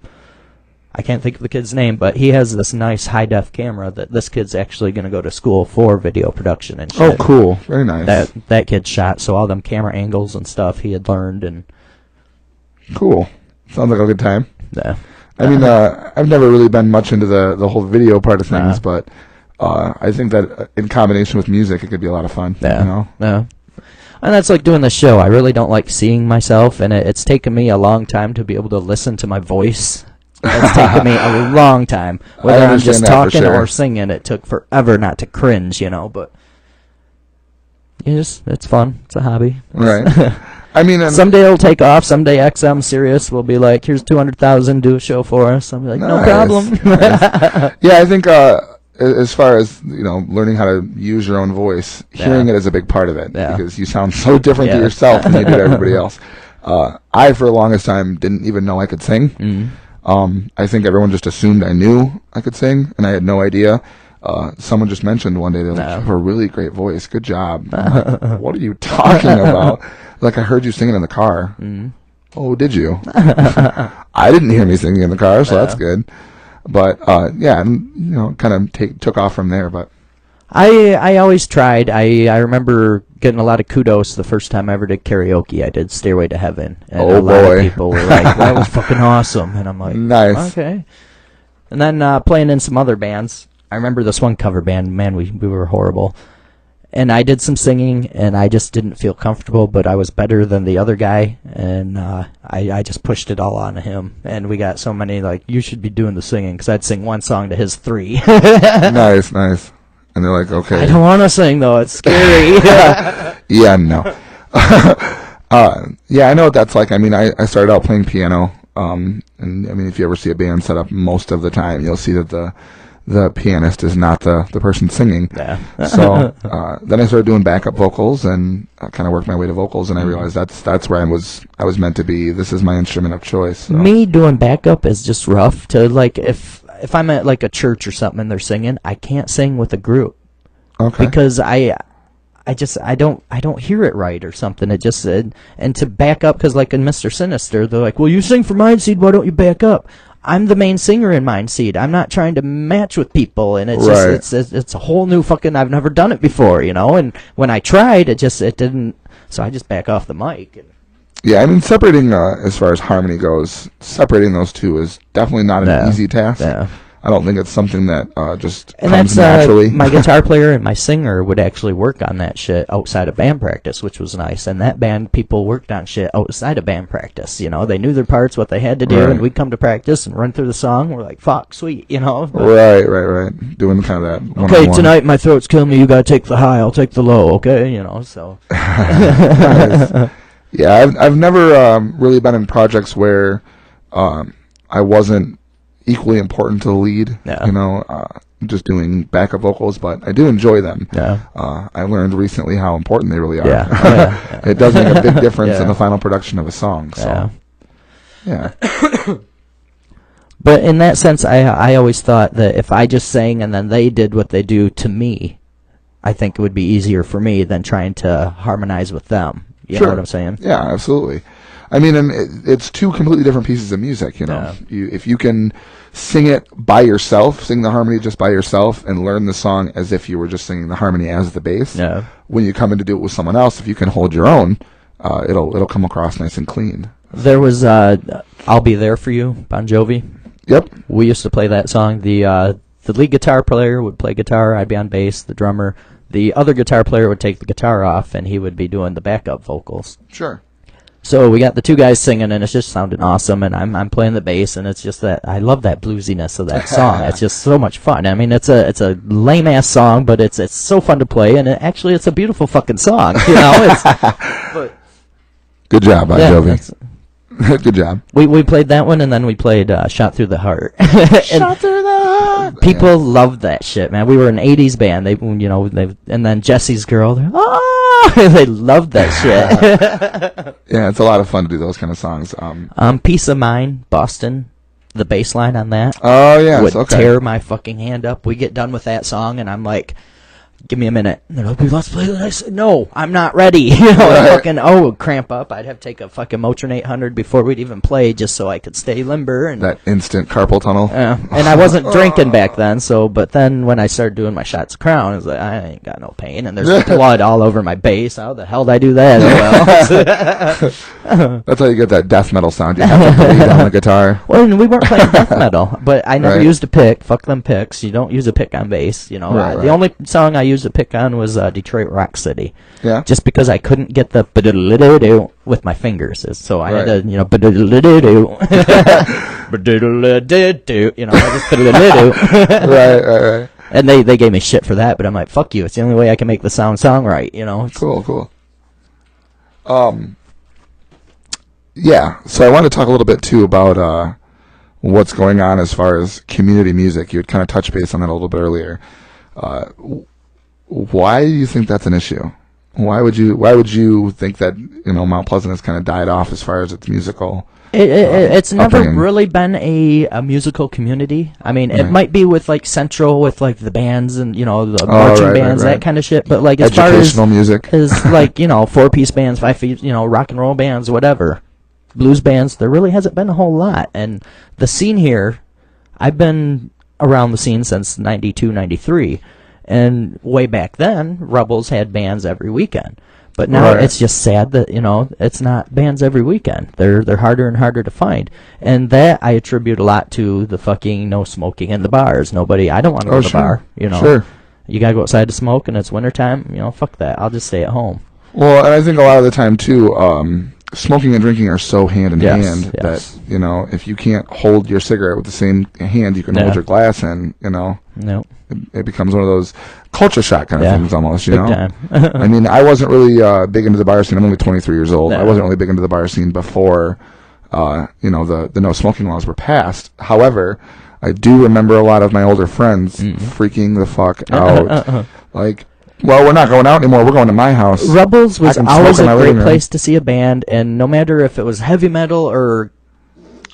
I can't think of the kid's name, but he has this nice high-def camera that this kid's actually going to go to school for video production and shit. Oh, cool. Very nice. That kid shot, so all them camera angles and stuff he had learned. And cool. Sounds like a good time. Yeah. I mean, I've never really been much into the whole video part of things, but I think that in combination with music, it could be a lot of fun. Yeah. Yeah. And that's like doing the show. I really don't like seeing myself, and it's taken me a long time to be able to listen to my voice. It's taken me a long time. Whether I'm just talking or singing, it took forever not to cringe, but it's fun. It's a hobby. Right. I mean, someday it'll take off. Someday XM Sirius will be like, here's $200,000, do a show for us. I'll be like, no problem. Nice. Yeah, I think as far as, learning how to use your own voice, hearing it is a big part of it, because you sound so different to yourself than you do to everybody else. I, for the longest time, didn't even know I could sing. I think everyone just assumed I knew I could sing, and I had no idea. Someone just mentioned one day, they're like, you have a really great voice. Good job. I'm like, what are you talking about? Like, I heard you singing in the car. Mm. Oh, did you? I didn't hear me singing in the car, so that's good. But, yeah, kind of took off from there. But I always tried. I remember getting a lot of kudos the first time I ever did karaoke. I did Stairway to Heaven. And a lot of people were like, that was fucking awesome. And I'm like, nice. Okay. And then playing in some other bands. I remember this one cover band. Man, we were horrible. And I did some singing, and I just didn't feel comfortable, but I was better than the other guy, and I just pushed it all on him. And we got so many, like, you should be doing the singing, because I'd sing one song to his 3. Nice. And they're like, okay. I don't want to sing, though. It's scary. Yeah, no. Yeah, I know what that's like. I mean, I started out playing piano, and I mean, if you ever see a band set up, most of the time you'll see that the pianist is not the person singing. Yeah. So then I started doing backup vocals, and I kind of worked my way to vocals, and I realized that's where I was meant to be. This is my instrument of choice. So. Me doing backup is just rough. To like, if I'm at like a church or something and they're singing, I can't sing with a group. Okay. Because I don't hear it right or something. It just and to back up, because like in Mr. Sinister, they're like, well, you sing for Mind Seed, why don't you back up? I'm the main singer in Mind Seed. I'm not trying to match with people, and it's right. just it's a whole new fucking. I've never done it before, And when I tried, it didn't. So I just back off the mic. Yeah, I mean, separating as far as harmony goes, separating those two is definitely not an easy task. Yeah. I don't think it's something that just and comes that's, naturally. My guitar player and my singer would actually work on that shit outside of band practice, which was nice. And that band, people worked on shit outside of band practice. They knew their parts, what they had to do, right. And we'd come to practice and run through the song. We're like, fuck, sweet, But, Right. Doing kind of that one-on-one. Okay, tonight my throat's killing me. You gotta take the high, I'll take the low, okay? So. Nice. Yeah, I've never really been in projects where I wasn't equally important to the lead. Yeah. Just doing backup vocals, but I do enjoy them. Yeah. I learned recently how important they really are. Yeah. Oh, yeah. It does make a big difference in the final production of a song. So. Yeah. But in that sense, I always thought that if I just sang and then they did what they do to me, I think it would be easier for me than trying to harmonize with them. You know what I'm saying? Yeah, absolutely. I mean, and it's two completely different pieces of music, Yeah. If you can sing it by yourself, sing the harmony just by yourself, and learn the song as if you were just singing the harmony as the bass. Yeah. When you come in to do it with someone else, if you can hold your own, it'll come across nice and clean. There was "I'll Be There for You," Bon Jovi. Yep. We used to play that song. The lead guitar player would play guitar. I'd be on bass. The drummer. The other guitar player would take the guitar off, and he would be doing the backup vocals. Sure. So we got the two guys singing, and it's just sounding awesome, and I'm playing the bass, and it's just that I love that bluesiness of that song. It's just so much fun. I mean, it's a lame ass song, but it's so fun to play, and it's a beautiful fucking song. But good job, Bon Jovi. Good job. We played that one, and then we played "Shot Through the Heart." Shot through the heart. People loved that shit, man. We were an '80s band. And then Jesse's Girl. They loved that shit. Yeah, it's a lot of fun to do those kind of songs. Peace of Mind, Boston. The bass line on that. Oh yeah, would tear my fucking hand up. We get done with that song, and I'm like, give me a minute. And they're like, let's play the next. No, I'm not ready. Fucking cramp up. I'd have to take a fucking Motrin 800 before we'd even play, just so I could stay limber. And that instant carpal tunnel. and I wasn't drinking back then. But then when I started doing my shots of Crown, I was like, I ain't got no pain, and there's blood all over my bass. How the hell did I do that? Well, that's how you get that death metal sound. You have to lay down the guitar. Well, and we weren't playing death metal, but I never used a pick. Fuck them picks. You don't use a pick on bass. The only song I used a pick on was Detroit Rock City. Yeah. Just because I couldn't get the ba-do-do-do with my fingers, so I had to, ba-do-do-do-do. Ba-do-do-do-do. I just ba-do-do-do. Right. And they gave me shit for that, but I'm like, fuck you. It's the only way I can make the song right. Cool. Yeah. So I want to talk a little bit too about what's going on as far as community music. You had kind of touched base on that a little bit earlier. Why do you think that's an issue? Why would you think that Mount Pleasant has kind of died off as far as its musical? It's never upbringing? really been a musical community. I mean, it might be with like Central, with like the bands and the marching bands, that kind of shit. But like as far as educational music, is like 4-piece bands, 5-piece, rock and roll bands, whatever, blues bands, there really hasn't been a whole lot. And the scene here, I've been around the scene since 92, 93. And way back then, Rebels had bands every weekend. But now it's just sad that, it's not bands every weekend. They're harder and harder to find. And that I attribute a lot to the fucking no smoking in the bars. I don't want to go to the bar, Sure. You gotta go outside to smoke and it's wintertime, fuck that. I'll just stay at home. Well, and I think a lot of the time, too, smoking and drinking are so hand in hand that, if you can't hold your cigarette with the same hand you can hold your glass in, Nope. it becomes one of those culture shock kind of things almost, Big time. I mean, I wasn't really big into the bar scene. I'm only 23 years old. I wasn't really big into the bar scene before, the no smoking laws were passed. However, I do remember a lot of my older friends freaking the fuck out. Like, well, we're not going out anymore. We're going to my house. Rebels was always a great place to see a band, and no matter if it was heavy metal or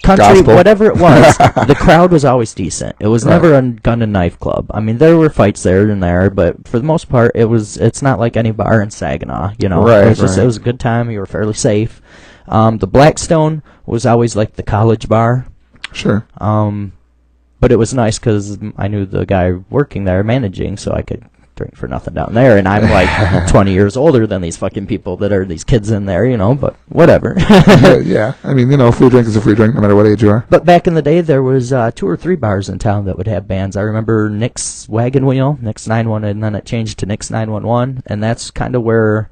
country, gospel, whatever it was, the crowd was always decent. It was never a gun and knife club. I mean, there were fights there and there, but for the most part, it's not like any bar in Saginaw, It was a good time. You were fairly safe. The Blackstone was always like the college bar. Sure. But it was nice because I knew the guy working there, managing, so I could drink for nothing down there, and I'm like 20 years older than these fucking people that are these kids in there, but whatever. Yeah, I mean, free drink is a free drink no matter what age you are. But back in the day, there was 2 or 3 bars in town that would have bands. I remember Nick's Wagon Wheel, Nick's 911, and then it changed to Nick's 911, and that's kind of where,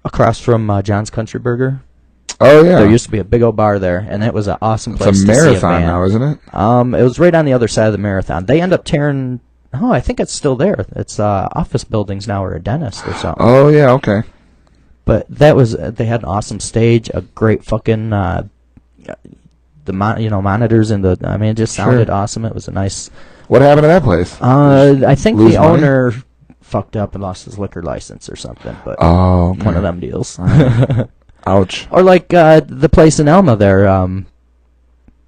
across from John's Country Burger. Oh, yeah. There used to be a big old bar there, and it was an awesome place to see a band. It's a marathon now, isn't it? It was right on the other side of the marathon. They end up tearing... Oh, I think it's still there. It's office buildings now, or a dentist or something. Oh, yeah, okay. But that was... They had an awesome stage, a great fucking... monitors and the... I mean, it just sounded awesome. It was a nice... What happened to that place? I think the owner fucked up and lost his liquor license or something, but one of them deals. Ouch. Or like the place in Elma there,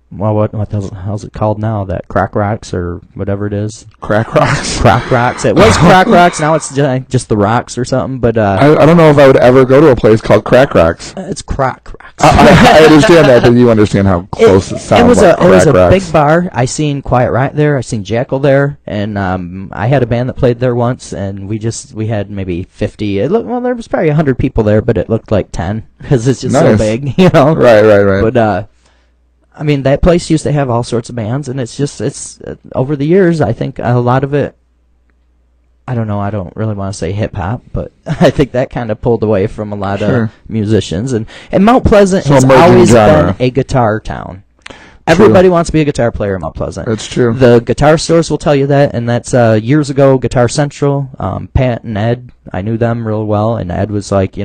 what the hell's it called now? That Crack Rocks or whatever it is. Crack Rocks? Crack Rocks. It was Crack Rocks, now it's just the Rocks or something, but... I don't know if I would ever go to a place called Crack Rocks. It's Crack Rocks. I understand that, but you understand how close it sounds like It was Crack a Rocks. big bar. I seen Quiet Riot there, I seen Jackal there, and I had a band that played there once, and we had maybe 50... there was probably 100 people there, but it looked like 10, because it's just so big, Right. But, I mean, that place used to have all sorts of bands, and it's over the years, I think a lot of it, I don't know, I don't really want to say hip-hop, but I think that kind of pulled away from a lot of musicians. And Mount Pleasant has always been a guitar town. Everybody wants to be a guitar player in Mount Pleasant. That's true. The guitar stores will tell you that, and that's years ago, Guitar Central, Pat and Ed, I knew them real well, and Ed was like,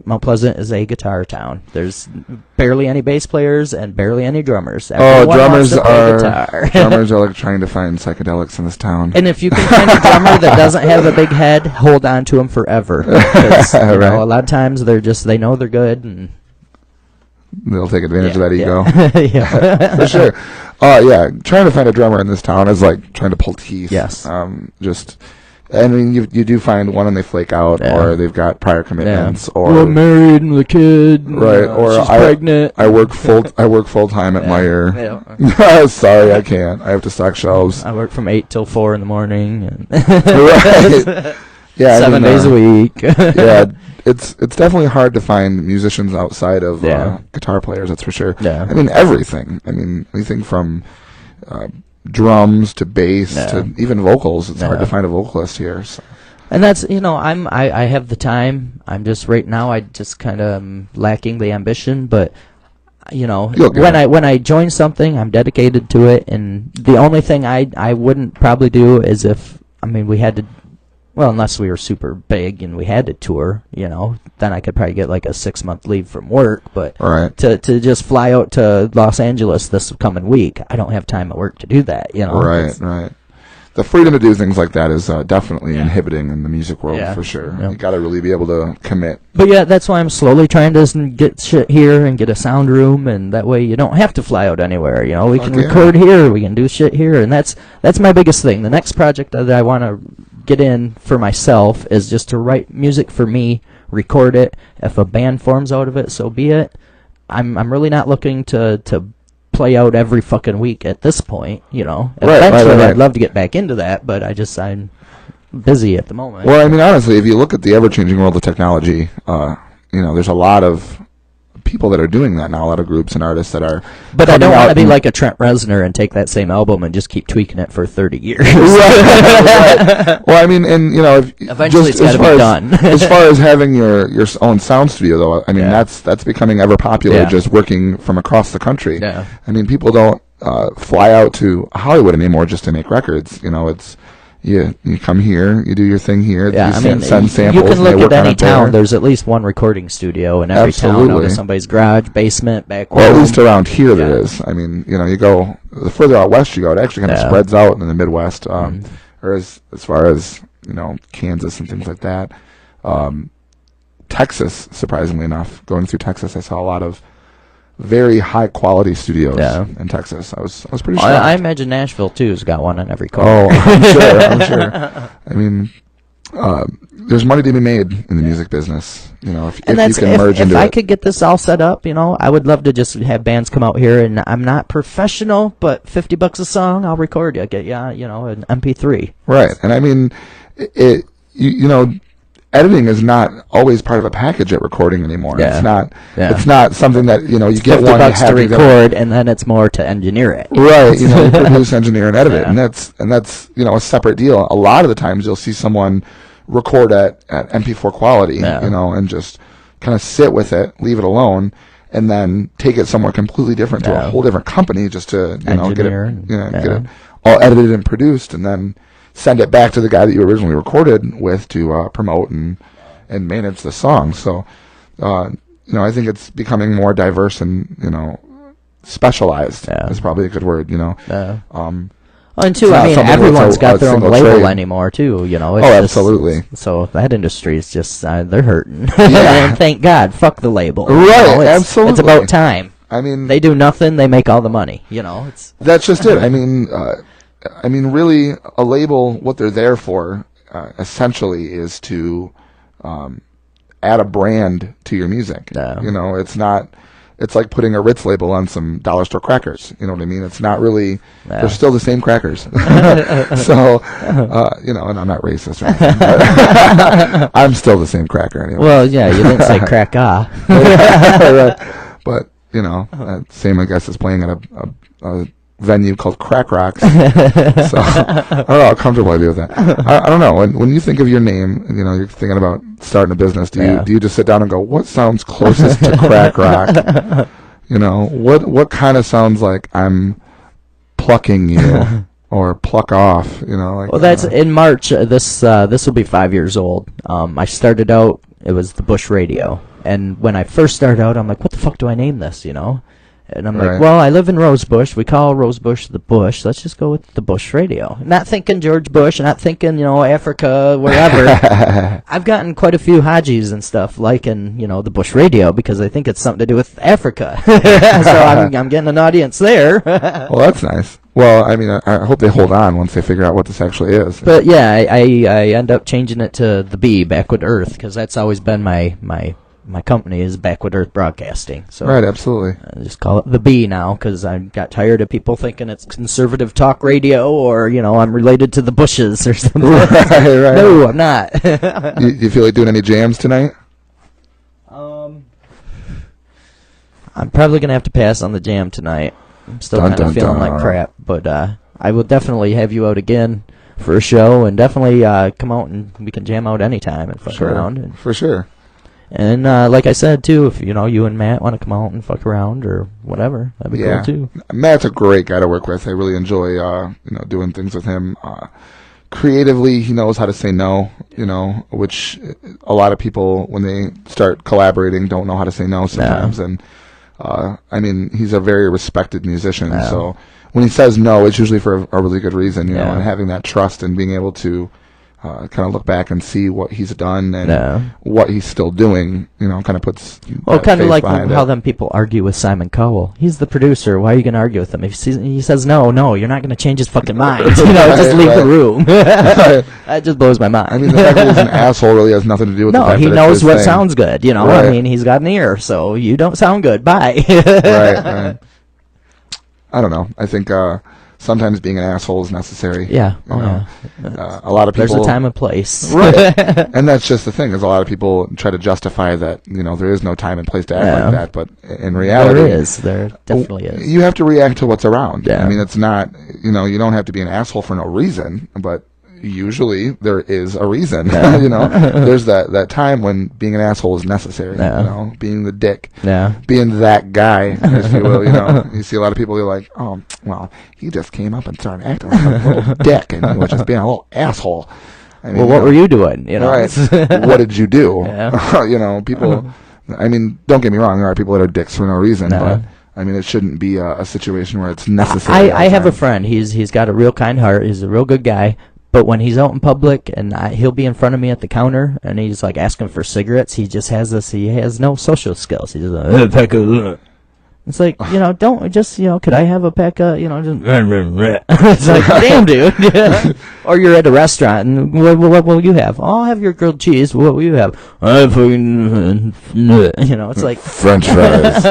Mount Pleasant is a guitar town. There's barely any bass players and barely any drummers. Everyone drummers drummers are like trying to find psychedelics in this town. And if you can find a drummer that doesn't have a big head, hold on to him forever. Because, a lot of times they know they're good, and they'll take advantage of that ego. Yeah. For sure. Trying to find a drummer in this town is like trying to pull teeth. Yes. I mean, you do find one and they flake out, or they've got prior commitments, or we're married and with a kid, right? Or she's pregnant. I work full time at Meyer. Sorry, I can't. I have to stock shelves. I work from 8 till 4 in the morning. And Right. Yeah, 7 days a week. Yeah, it's definitely hard to find musicians outside of guitar players. That's for sure. Yeah. I mean everything. I mean anything from drums to bass to even vocals. It's hard to find a vocalist here. So. And that's I have the time. I'm just right now. I just kind of lacking the ambition, but when I join something, I'm dedicated to it. And the only thing I wouldn't probably do is if we had to. Well, unless we were super big and we had to tour, then I could probably get like a 6-month leave from work. But to just fly out to Los Angeles this coming week, I don't have time at work to do that. Right. the freedom to do things like that is definitely inhibiting in the music world for sure. Yeah. You got to really be able to commit. But yeah, that's why I'm slowly trying to get shit here and get a sound room, and that way you don't have to fly out anywhere. You know, we can record here, we can do shit here, and that's my biggest thing. The next project that I want to get in for myself is just to write music for me, record it. If a band forms out of it, so be it. I'm really not looking to play out every fucking week at this point, you know. Eventually, I'd love to get back into that, but I'm busy at the moment. Well, I mean, honestly, if you look at the ever-changing world of technology, there's a lot of people that are doing that now, a lot of groups and artists that are. But I don't want to be like a Trent Reznor and take that same album and just keep tweaking it for 30 years. Right. Well, I mean, and eventually it's got to be done. As far as having your own sound studio, though, I mean, that's becoming ever popular. Just working from across the country. Yeah. I mean, people don't fly out to Hollywood anymore just to make records. It's. You come here, you do your thing here. Yeah, send samples. You can look at any town. There's at least one recording studio in every town. Out of somebody's garage, basement, back room. Well, at least around here there is. I mean, you go the further out west you go, it actually kind of spreads out in the Midwest. Or as far as Kansas and things like that. Texas, surprisingly enough, going through Texas, I saw a lot of very high quality studios in Texas. I was pretty shocked. I imagine Nashville too has got one in every corner. Oh, I'm sure. I mean, there's money to be made in the music business. If you can merge into it. If I could get this all set up, I would love to just have bands come out here, and I'm not professional, but $50 a song, I'll record you. Get an MP3. Right, and I mean, editing is not always part of a package at recording anymore. Yeah. It's not. Yeah. It's not something that you get $50 to record, and then it's more to engineer it. Right. You produce, engineer, and edit it, and that's a separate deal. A lot of the times, you'll see someone record at MP4 quality, and just kind of sit with it, leave it alone, and then take it somewhere completely different to a whole different company just to get it all edited and produced, and then send it back to the guy that you originally recorded with to promote and manage the song. So, I think it's becoming more diverse and specialized. Is probably a good word. And two, I mean, everyone's got their own label anymore too. Absolutely. So that industry is just they're hurting. And thank God, fuck the label. Right, absolutely. It's about time. I mean, they do nothing, they make all the money. That's just it. I mean, really, a label, what they're there for, essentially, is to add a brand to your music. It's not. It's like putting a Ritz label on some dollar store crackers. You know what I mean? It's not really. They're still the same crackers. So, and I'm not racist or anything, but I'm still the same cracker anyway. Well, yeah, you didn't say crack Right. But same, I guess, as playing at a venue called Crack Rocks. So I don't know how comfortable I'd be with that. I don't know. When you think of your name, you're thinking about starting a business. Do you just sit down and go, what sounds closest to Crack Rock? What kind of sounds like I'm plucking you or pluck off? Well, that's in March. This will be 5 years old. I started out. It was the Bush Radio, and when I first started out, I'm like, what the fuck do I name this? And I'm like, well, I live in Rosebush. We call Rosebush the Bush. Let's just go with the Bush Radio. Not thinking George Bush, not thinking, Africa, wherever. I've gotten quite a few Hajis and stuff liking, the Bush Radio because I think it's something to do with Africa. So I'm getting an audience there. Well, that's nice. Well, I mean, I hope they hold on once they figure out what this actually is. But yeah, I end up changing it to the B, Backward Earth, because that's always been my company is Backward Earth Broadcasting. So right, absolutely. I just call it the B now because I got tired of people thinking it's conservative talk radio or, I'm related to the Bushes or something. Right. No, I'm not. You feel like doing any jams tonight? I'm probably going to have to pass on the jam tonight. I'm still kind of feeling like crap, but I will definitely have you out again for a show and definitely come out and we can jam out anytime and fuck around. For sure. And like I said, too, if, you and Matt want to come out and fuck around or whatever, that'd be cool, too. Matt's a great guy to work with. I really enjoy, doing things with him. Creatively, he knows how to say no, which a lot of people, when they start collaborating, don't know how to say no sometimes. And I mean, he's a very respected musician, so when he says no, it's usually for a really good reason, you know, and having that trust and being able to kind of look back and see what he's done and what he's still doing, you know, kind of puts kind of like how them people argue with Simon Cowell. He's the producer. Why are you going to argue with him? If he says no, you're not going to change his fucking mind. You know, just leave the room. That just blows my mind. I mean, the fact that he's an asshole really has nothing to do with the fact he that knows what thing. sounds good. You know, I mean, he's got an ear, so you don't sound good. Bye. Right. I don't know. I think sometimes being an asshole is necessary. Yeah. A lot of people. There's a time and place. Right. And that's just the thing, is a lot of people try to justify that, you know, there is no time and place to act like that, but in reality. There definitely is. You have to react to what's around. Yeah. I mean, it's not, you know, you don't have to be an asshole for no reason, but usually there is a reason. You know, there's that time when being an asshole is necessary. You know, being the dick, being that guy, if you will. You know, you see a lot of people who are like, oh, well, he just came up and started acting like a little dick, and he was just being a little asshole. I mean, what were you doing? You know, right? What did you do? You know, people. I mean, don't get me wrong. There are people that are dicks for no reason, but. I mean, it shouldn't be a situation where it's necessary. I have a friend. He's got a real kind heart. He's a real good guy. But when he's out in public and he'll be in front of me at the counter and he's like asking for cigarettes, he just has this. He has no social skills. He's just like, it's like, you know, don't just, you know, could I have a pack of, you know, just it's like, damn, dude. Or you're at a restaurant and what will you have? Oh, I'll have your grilled cheese. What will you have? You know, it's like French fries.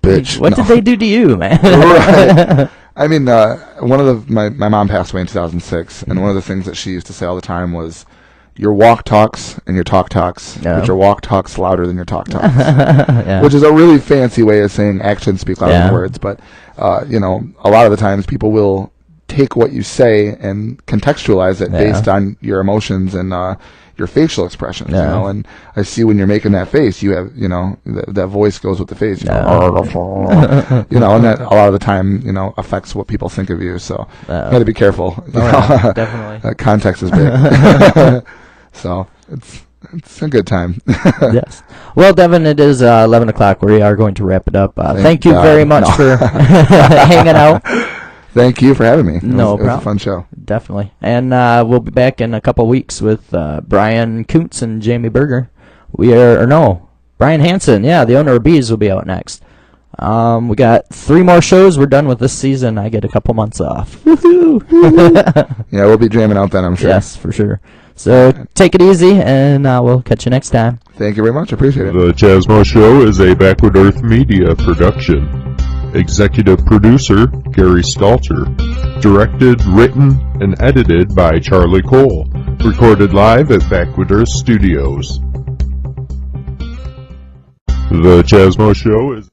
Bitch. What did they do to you, man? Right. I mean, my mom passed away in 2006, and one of the things that she used to say all the time was, your walk talks and your talk talks, but your walk talks louder than your talk talks, which is a really fancy way of saying actions speak louder than words. But you know, a lot of the times people will take what you say and contextualize it based on your emotions and your facial expressions. You know, and I see when you're making that face, you have, you know, that voice goes with the face. You know, you know, and that a lot of the time, you know, affects what people think of you. So you got to be careful. You know? Definitely. Context is big. So it's a good time. Yes. Well, Devin, it is 11 o'clock. We are going to wrap it up. Thank you very much for hanging out. Thank you for having me. No problem. It was a fun show. Definitely. And we'll be back in a couple weeks with Brian Kuntz and Jamie Berger. Brian Hansen. Yeah, the owner of Bees will be out next. We got 3 more shows. We're done with this season. I get a couple months off. Woohoo! Yeah, we'll be jamming out then, I'm sure. Yes, for sure. So take it easy, and we'll catch you next time. Thank you very much. Appreciate it. The Chazmo Show is a Backward Earth Media production. Executive producer, Gary Stalter. Directed, written, and edited by Charlie Cole. Recorded live at Backward Earth Studios. The Chazmo Show is...